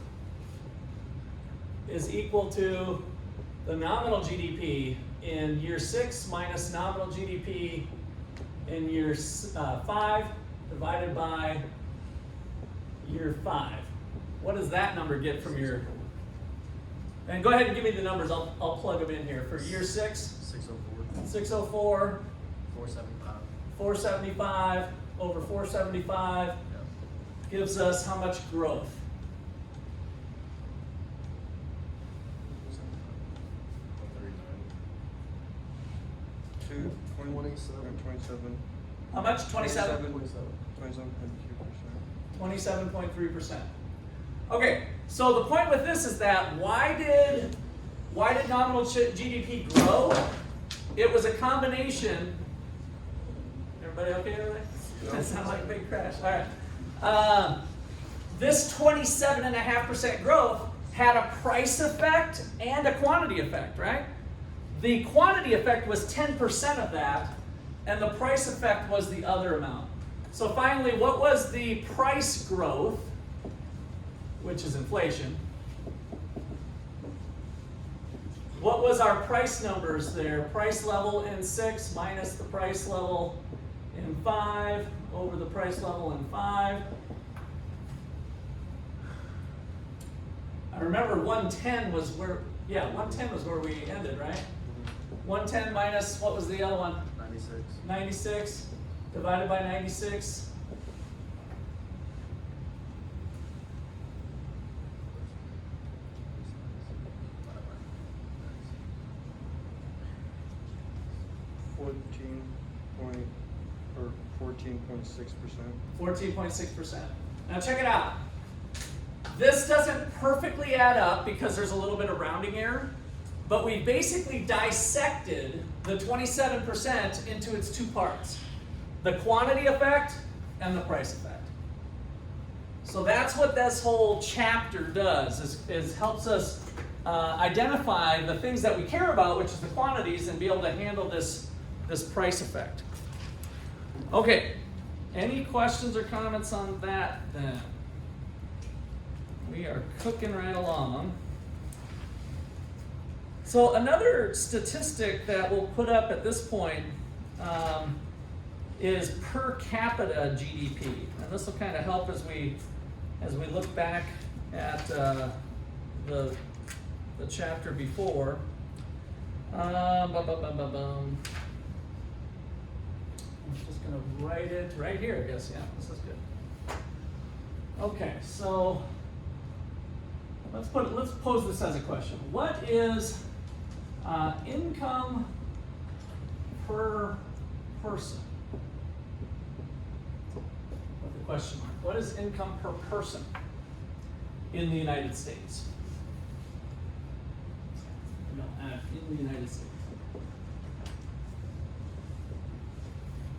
is equal to the nominal GDP in year 6 minus nominal GDP in year 5 divided by year 5. What does that number get from your, and go ahead and give me the numbers, I'll plug them in here. For year 6, 604. 604, 475. 475 over 475 Yep. gives us how much growth? 27. How much? 27? 27.2%. 27.3%. Okay, so the point with this is that why did nominal GDP grow? It was a combination. Everybody okay over there? That sounds like a big crash. All right. This 27.5% growth had a price effect and a quantity effect, right? The quantity effect was 10% of that, and the price effect was the other amount. So finally, what was the price growth, which is inflation? What was our price numbers there? Price level in 6 minus the price level in 5 over the price level in 5. I remember 110 was where, 110 was where we ended, right? 110 minus, what was the other one? 96. 96 divided by 96. Or 14.6%. 14.6%. Now check it out. This doesn't perfectly add up because there's a little bit of rounding error, but we basically dissected the 27% into its two parts, the quantity effect and the price effect. So that's what this whole chapter does, is helps us identify the things that we care about, which is the quantities, and be able to handle this price effect. Okay, any questions or comments on that then? We are cooking right along. So another statistic that we'll put up at this point is per capita GDP. And this will kind of help as we look back at the chapter before. I'm just going to write it right here, I guess. Yeah, this is good. Okay, so let's pose this as a question. What is income per person? With the question mark. What is income per person in the United States? No, in the United States.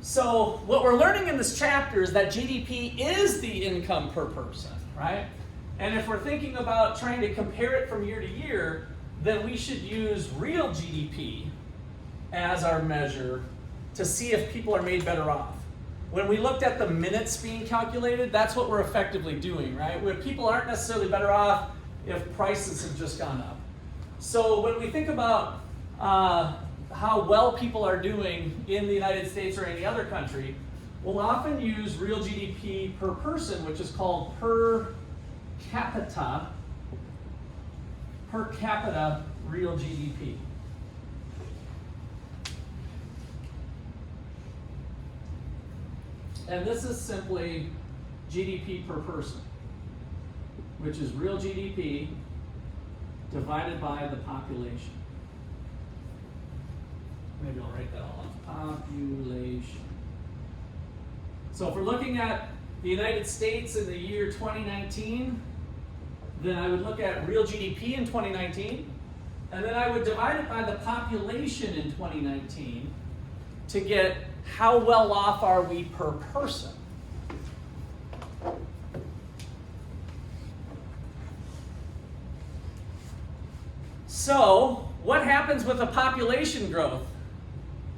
So what we're learning in this chapter is that GDP is the income per person, right? And if we're thinking about trying to compare it from year to year, then we should use real GDP as our measure to see if people are made better off. When we looked at the minutes being calculated, that's what we're effectively doing, right? Where people aren't necessarily better off if prices have just gone up. So when we think about how well people are doing in the United States or any other country, we'll often use real GDP per person, which is called per capita real GDP. And this is simply GDP per person, which is real GDP divided by the population. Maybe I'll write that all up. Population. So if we're looking at the United States in the year 2019, then I would look at real GDP in 2019, and then I would divide it by the population in 2019 to get how well off are we per person. So, what happens with the population growth?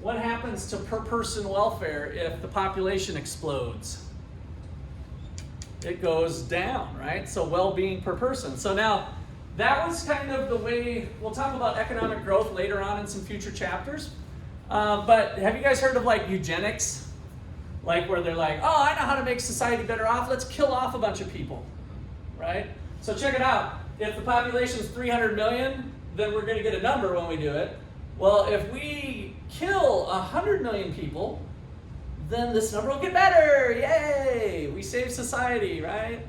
What happens to per person welfare if the population explodes? It goes down, right? So well-being per person. So now, that was kind of the way, we'll talk about economic growth later on in some future chapters. But have you guys heard of like eugenics? Like where they're like, oh, I know how to make society better off, let's kill off a bunch of people, right? So check it out. If the population is 300 million, then we're going to get a number when we do it. Well, if we kill 100 million people, then this number will get better. Yay! We save society, right?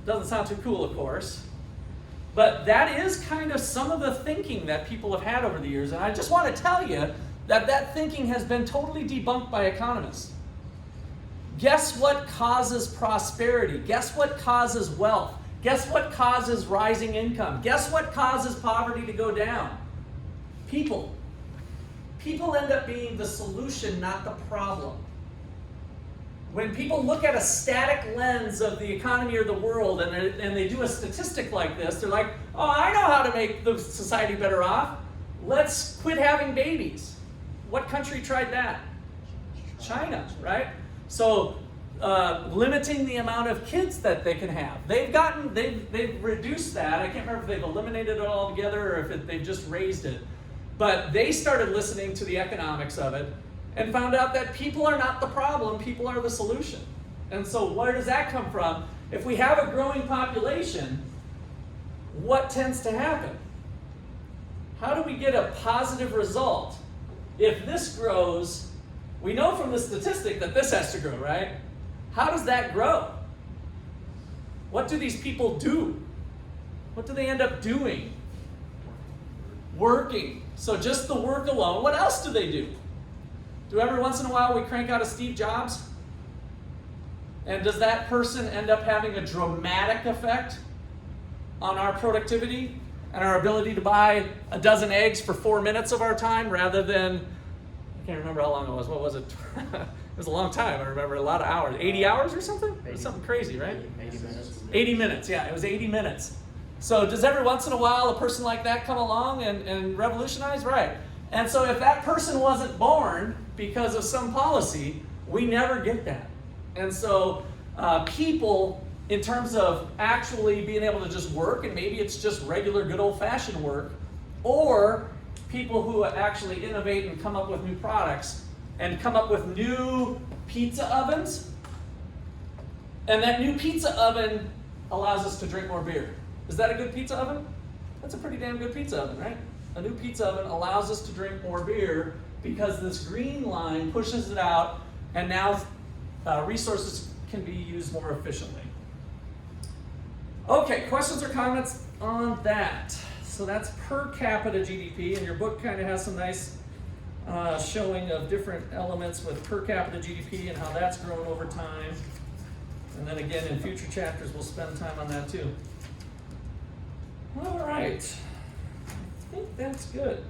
Doesn't sound too cool, of course. But that is kind of some of the thinking that people have had over the years. And I just want to tell you that that thinking has been totally debunked by economists. Guess what causes prosperity? Guess what causes wealth? Guess what causes rising income? Guess what causes poverty to go down? People. People end up being the solution, not the problem. When people look at a static lens of the economy or the world and they do a statistic like this, they're like, oh, I know how to make the society better off. Let's quit having babies. What country tried that? China, right? So limiting the amount of kids that they can have. They've reduced that. I can't remember if they've eliminated it altogether or if they've just raised it. But they started listening to the economics of it and found out that people are not the problem, people are the solution. And so where does that come from? If we have a growing population, what tends to happen? How do we get a positive result? If this grows, we know from the statistic that this has to grow, right? How does that grow? What do these people do? What do they end up doing? Working. So just the work alone, what else do they do? Do every once in a while we crank out a Steve Jobs? And does that person end up having a dramatic effect on our productivity and our ability to buy a dozen eggs for 4 minutes of our time rather than, I can't remember how long it was. What was it? It was a long time. I remember a lot of hours. 80 hours or something? It was something crazy, right? 80 minutes. 80 minutes, yeah. It was 80 minutes. So does every once in a while a person like that come along and revolutionize? Right. And so if that person wasn't born because of some policy, we never get that. And so people, in terms of actually being able to just work, and maybe it's just regular good old-fashioned work, or people who actually innovate and come up with new products and come up with new pizza ovens, and that new pizza oven allows us to drink more beer. Is that a good pizza oven? That's a pretty damn good pizza oven, right? A new pizza oven allows us to drink more beer because this green line pushes it out, and now resources can be used more efficiently. Okay, questions or comments on that? So that's per capita GDP, and your book kind of has some nice showing of different elements with per capita GDP and how that's grown over time. And then again, in future chapters, we'll spend time on that too. All right, I think that's good.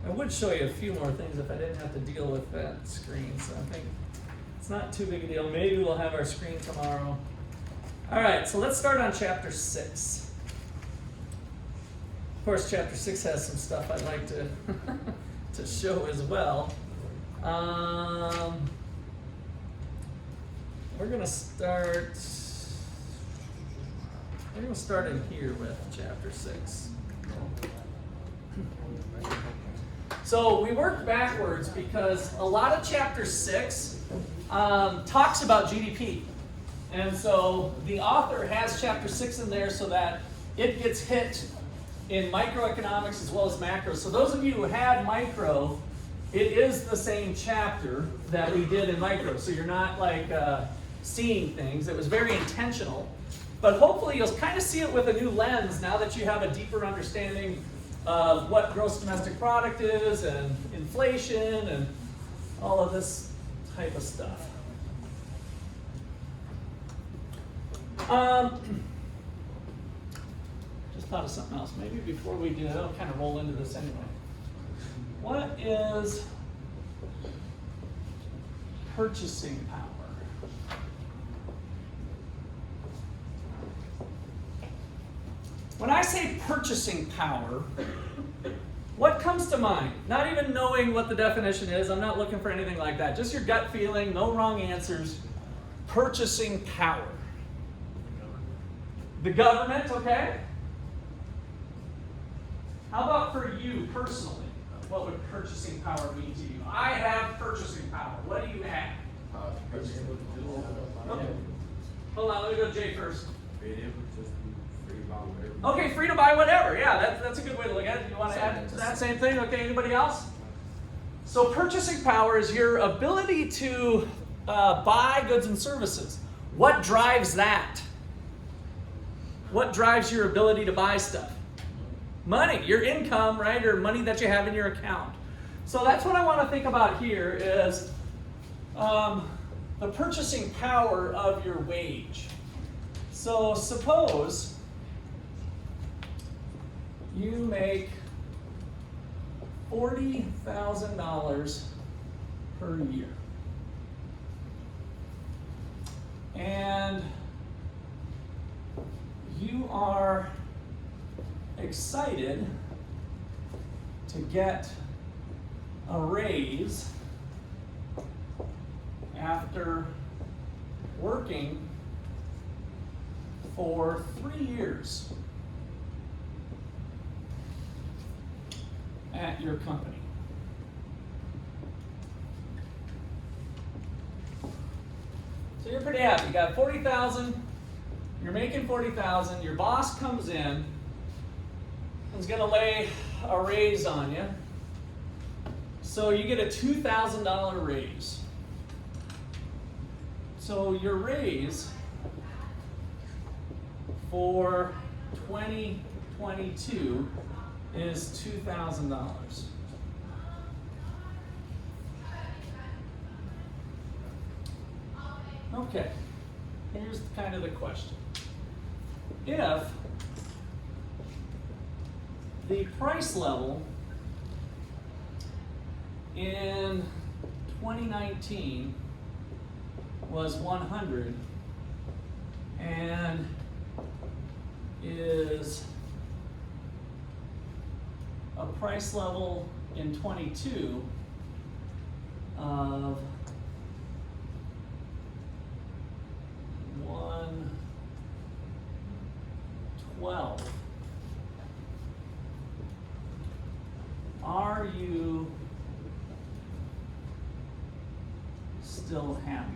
I would show you a few more things if I didn't have to deal with that screen, so I think it's not too big a deal. Maybe we'll have our screen tomorrow. All right, so let's start on chapter 6. Of course, chapter 6 has some stuff I'd like to to show as well. We're gonna start in here with chapter 6. So we worked backwards because a lot of chapter 6 talks about GDP. And so the author has chapter 6 in there so that it gets hit in microeconomics as well as macro. So those of you who had micro, it is the same chapter that we did in micro. So you're not like seeing things. It was very intentional. But hopefully you'll kind of see it with a new lens now that you have a deeper understanding of what gross domestic product is and inflation and all of this type of stuff. Just thought of something else. Maybe before we do, I'll kind of roll into this anyway. What is purchasing power? When I say purchasing power, what comes to mind? Not even knowing what the definition is. I'm not looking for anything like that. Just your gut feeling, no wrong answers. Purchasing power. The government, okay? How about for you personally? What would purchasing power mean to you? I have purchasing power. What do you have? Okay. Hold on, let me go to Jay first. Okay, free to buy whatever. Yeah, that's a good way to look at it. You want to add to that same thing? Okay, anybody else? So purchasing power is your ability to buy goods and services. What drives that? What drives your ability to buy stuff? Money, your income, right? Or money that you have in your account. So that's what I want to think about here is the purchasing power of your wage. So suppose you make $40,000 per year. And you are excited to get a raise after working for 3 years at your company. So you're pretty happy. You got 40,000. You're making 40,000. Your boss comes in and is going to lay a raise on you. So you get a $2,000 raise. So your raise for 2022 is $2,000. Okay, here's kind of the question. If the price level in 2019 was 100 and is a price level in 22 of 112. Are you still happy?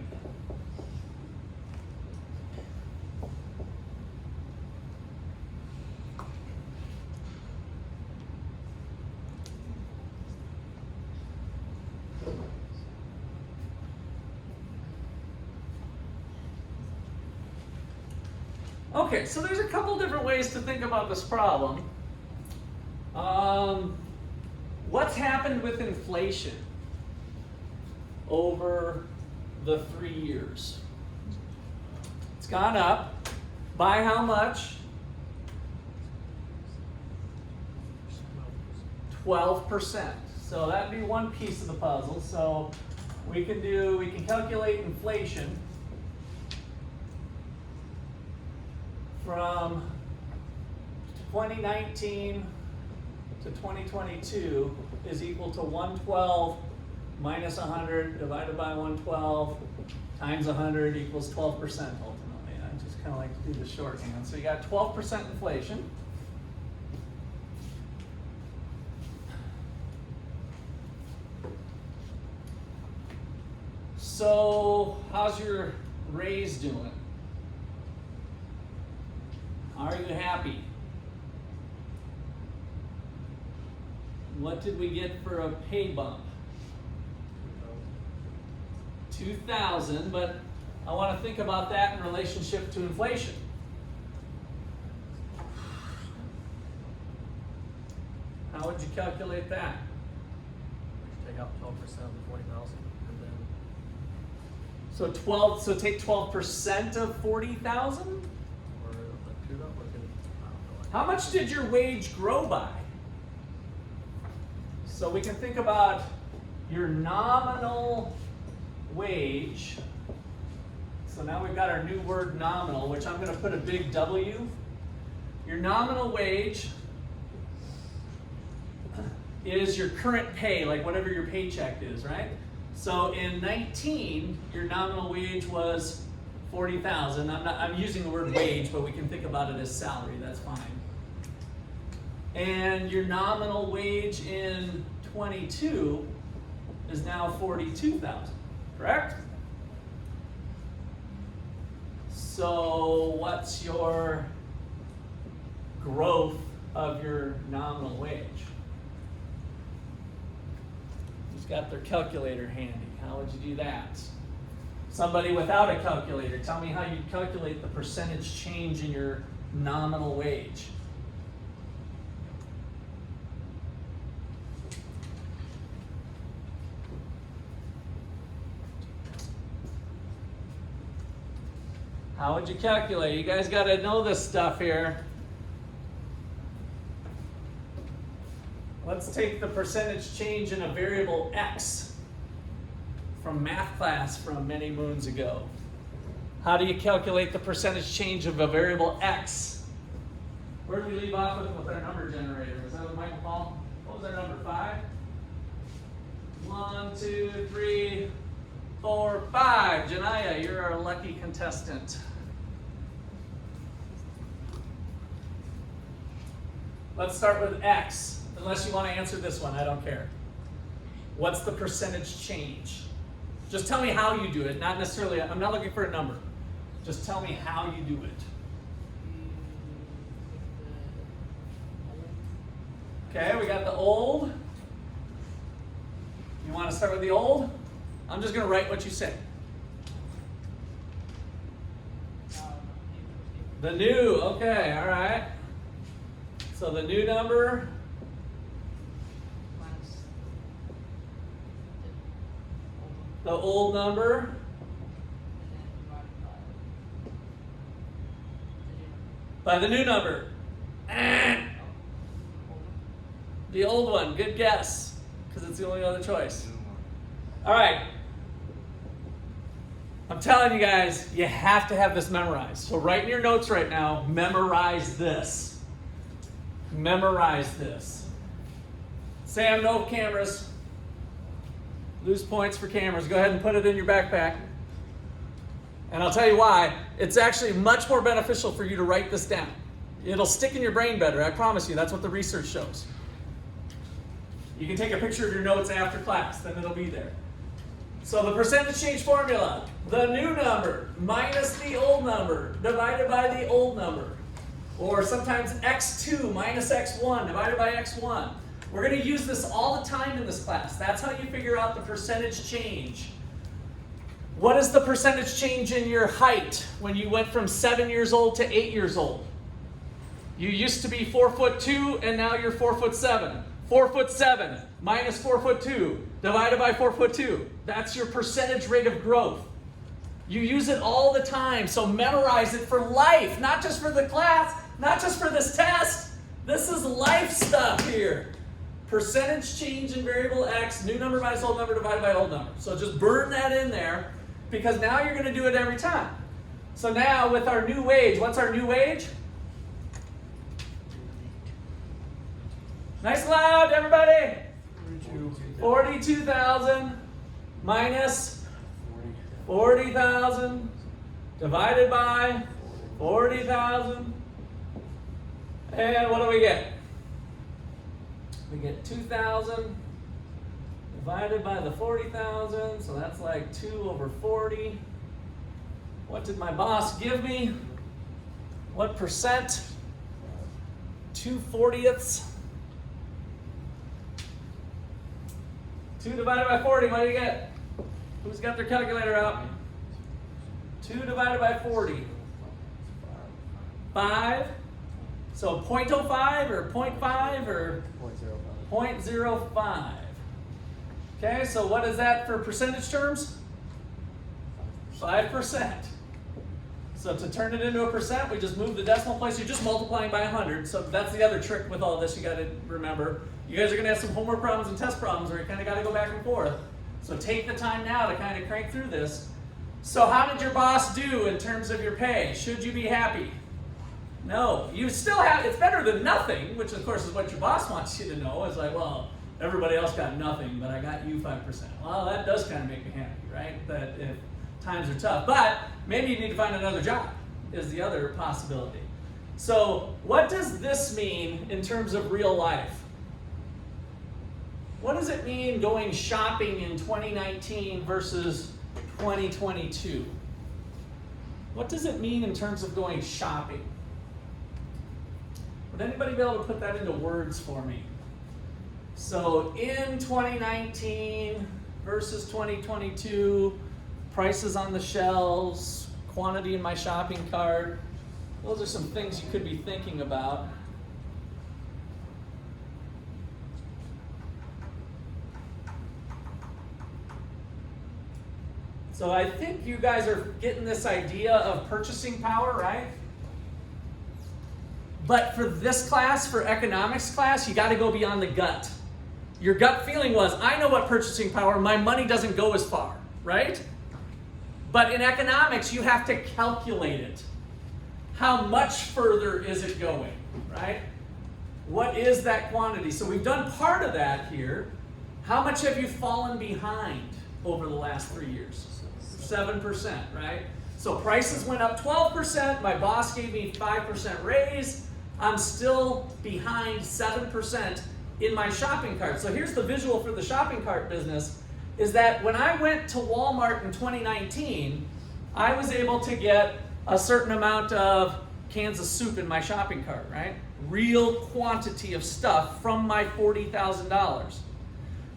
Okay, so there's a couple different ways to think about this problem. What's happened with inflation over the 3 years? It's gone up. By how much? 12%. So that'd be one piece of the puzzle. So we can calculate inflation from 2019 to 2022 is equal to 112 minus 100 divided by 112 times 100 equals 12% ultimately. I just kind of like to do the shorthand. So you got 12% inflation. So, how's your raise doing? Are you happy? What did we get for a pay bump? 2,000, but I want to think about that in relationship to inflation. How would you calculate that? We should take out 12% of the 40,000 and then. So take 12% of 40,000? Or like 2 up, or can, I don't know. How much did your wage grow by? So we can think about your nominal wage. So now we've got our new word nominal, which I'm going to put a big W. Your nominal wage is your current pay, like whatever your paycheck is, right? So in 19, your nominal wage was 40,000. I'm using the word wage, but we can think about it as salary. That's fine. And your nominal wage in 22 is now 42,000, correct? So what's your growth of your nominal wage? Who's got their calculator handy? How would you do that? Somebody without a calculator, tell me how you calculate the percentage change in your nominal wage. How would you calculate? You guys got to know this stuff here. Let's take the percentage change in a variable x from math class from many moons ago. How do you calculate the percentage change of a variable x? Where did we leave off with our number generator? Was that with Michael Paul? What was our number? 5? 1, 2, 3, 4, 5. Janaya, you're our lucky contestant. Let's start with x. Unless you want to answer this one, I don't care. What's the percentage change? Just tell me how you do it, not necessarily, I'm not looking for a number. Just tell me how you do it. Okay, we got the old. You want to start with the old? I'm just going to write what you say. The new, okay, all right. So the new number. The old number. By the new number. The old one, good guess, because it's the only other choice. All right. I'm telling you guys, you have to have this memorized. So write in your notes right now, memorize this. Memorize this. Sam, no cameras. Lose points for cameras. Go ahead and put it in your backpack. And I'll tell you why. It's actually much more beneficial for you to write this down. It'll stick in your brain better, I promise you. That's what the research shows. You can take a picture of your notes after class, then it'll be there. So the percentage change formula, the new number minus the old number divided by the old number. Or sometimes x2 minus x1 divided by x1. We're going to use this all the time in this class. That's how you figure out the percentage change. What is the percentage change in your height when you went from 7 years old to 8 years old? You used to be 4'2" and now you're 4'7". 4'7" minus 4'2" divided by 4'2". That's your percentage rate of growth. You use it all the time, so memorize it for life, not just for the class, not just for this test. This is life stuff here. Percentage change in variable x, new number minus old number divided by old number. So just burn that in there, because now you're going to do it every time. So now with our new wage, what's our new wage? Nice and loud, everybody. 42,000 minus 40,000 divided by 40,000. And what do we get? We get 2,000 divided by the 40,000, so that's like 2 over 40. What did my boss give me? What percent? 2/40ths. 2 divided by 40, what do you get? Who's got their calculator out? 2 divided by 40. 5. So 0.05 or 0.5 or 0.05. Okay, so what is that for percentage terms? 5%. So to turn it into a percent, we just move the decimal place. You're just multiplying by 100. So that's the other trick with all this you got to remember. You guys are going to have some homework problems and test problems where you kind of got to go back and forth. So take the time now to kind of crank through this. So how did your boss do in terms of your pay? Should you be happy? No. You still have, it's better than nothing, which of course is what your boss wants you to know. It's like, well, everybody else got nothing, but I got you 5%. Well, that does kind of make me happy, right? That if times are tough. But maybe you need to find another job is the other possibility. So what does this mean in terms of real life? What does it mean going shopping in 2019 versus 2022? What does it mean in terms of going shopping? Would anybody be able to put that into words for me? So in 2019 versus 2022, prices on the shelves, quantity in my shopping cart. Those are some things you could be thinking about. So I think you guys are getting this idea of purchasing power, right? But for this class, for economics class, you got to go beyond the gut. Your gut feeling was, I know what purchasing power, my money doesn't go as far, right? But in economics, you have to calculate it. How much further is it going, right? What is that quantity? So we've done part of that here. How much have you fallen behind over the last 3 years? 7%, right? So prices went up 12%. My boss gave me 5% raise. I'm still behind 7% in my shopping cart. So here's the visual for the shopping cart business, is that when I went to Walmart in 2019, I was able to get a certain amount of cans of soup in my shopping cart, right? Real quantity of stuff from my $40,000.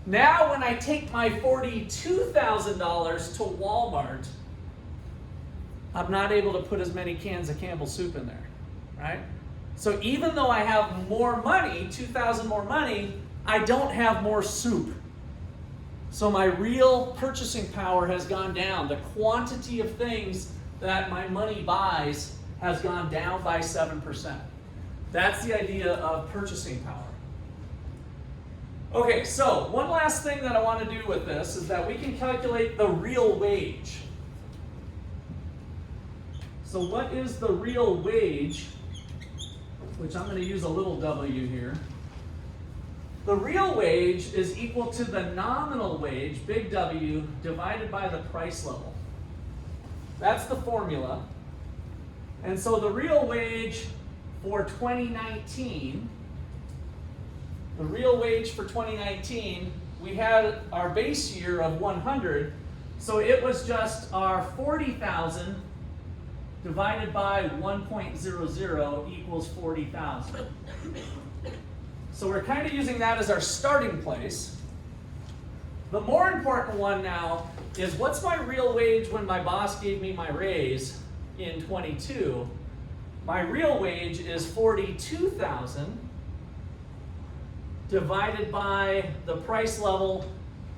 Now when I take my $42,000 to Walmart, I'm not able to put as many cans of Campbell's soup in there, right? So even though I have more money, 2,000 more money, I don't have more soup. So my real purchasing power has gone down. The quantity of things that my money buys has gone down by 7%. That's the idea of purchasing power. Okay, so one last thing that I want to do with this is that we can calculate the real wage. So what is the real wage, which I'm going to use a little w here. The real wage is equal to the nominal wage, big W, divided by the price level. That's the formula. And so the real wage for 2019, we had our base year of 100, so it was just our 40,000 divided by 1.00 equals 40,000. So we're kind of using that as our starting place. The more important one now is, what's my real wage when my boss gave me my raise in 22? My real wage is 42,000 divided by the price level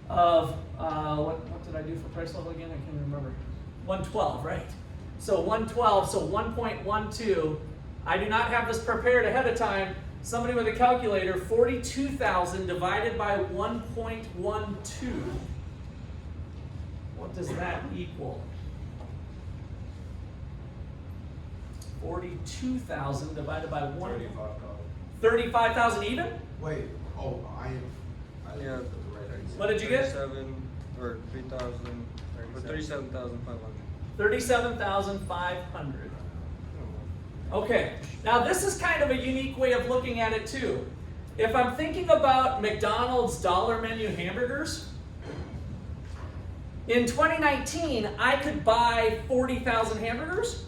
of, what did I do for price level again? I can't remember. 112, right? So 112, so 1.12. I do not have this prepared ahead of time. Somebody with a calculator, 42,000 divided by 1.12. What does that equal? 42,000 divided by 1. 35,000 even? Wait, oh, Yeah. What did you get? 37 or 3,000 or 37,500. 37,500. Okay, now this is kind of a unique way of looking at it too. If I'm thinking about McDonald's dollar menu hamburgers, In 2019, I could buy 40,000 hamburgers.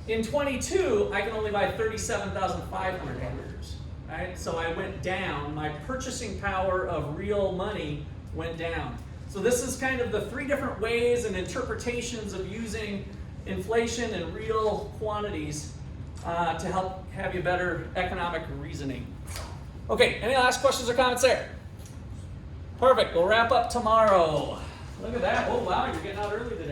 In 22, I can only buy 37,500 hamburgers. Right? So I went down. My purchasing power of real money went down. So this is kind of the three different ways and interpretations of using inflation and real quantities to help have you better economic reasoning. Okay, any last questions or comments there? Perfect, we'll wrap up tomorrow. Look at that, oh wow, you're getting out early today.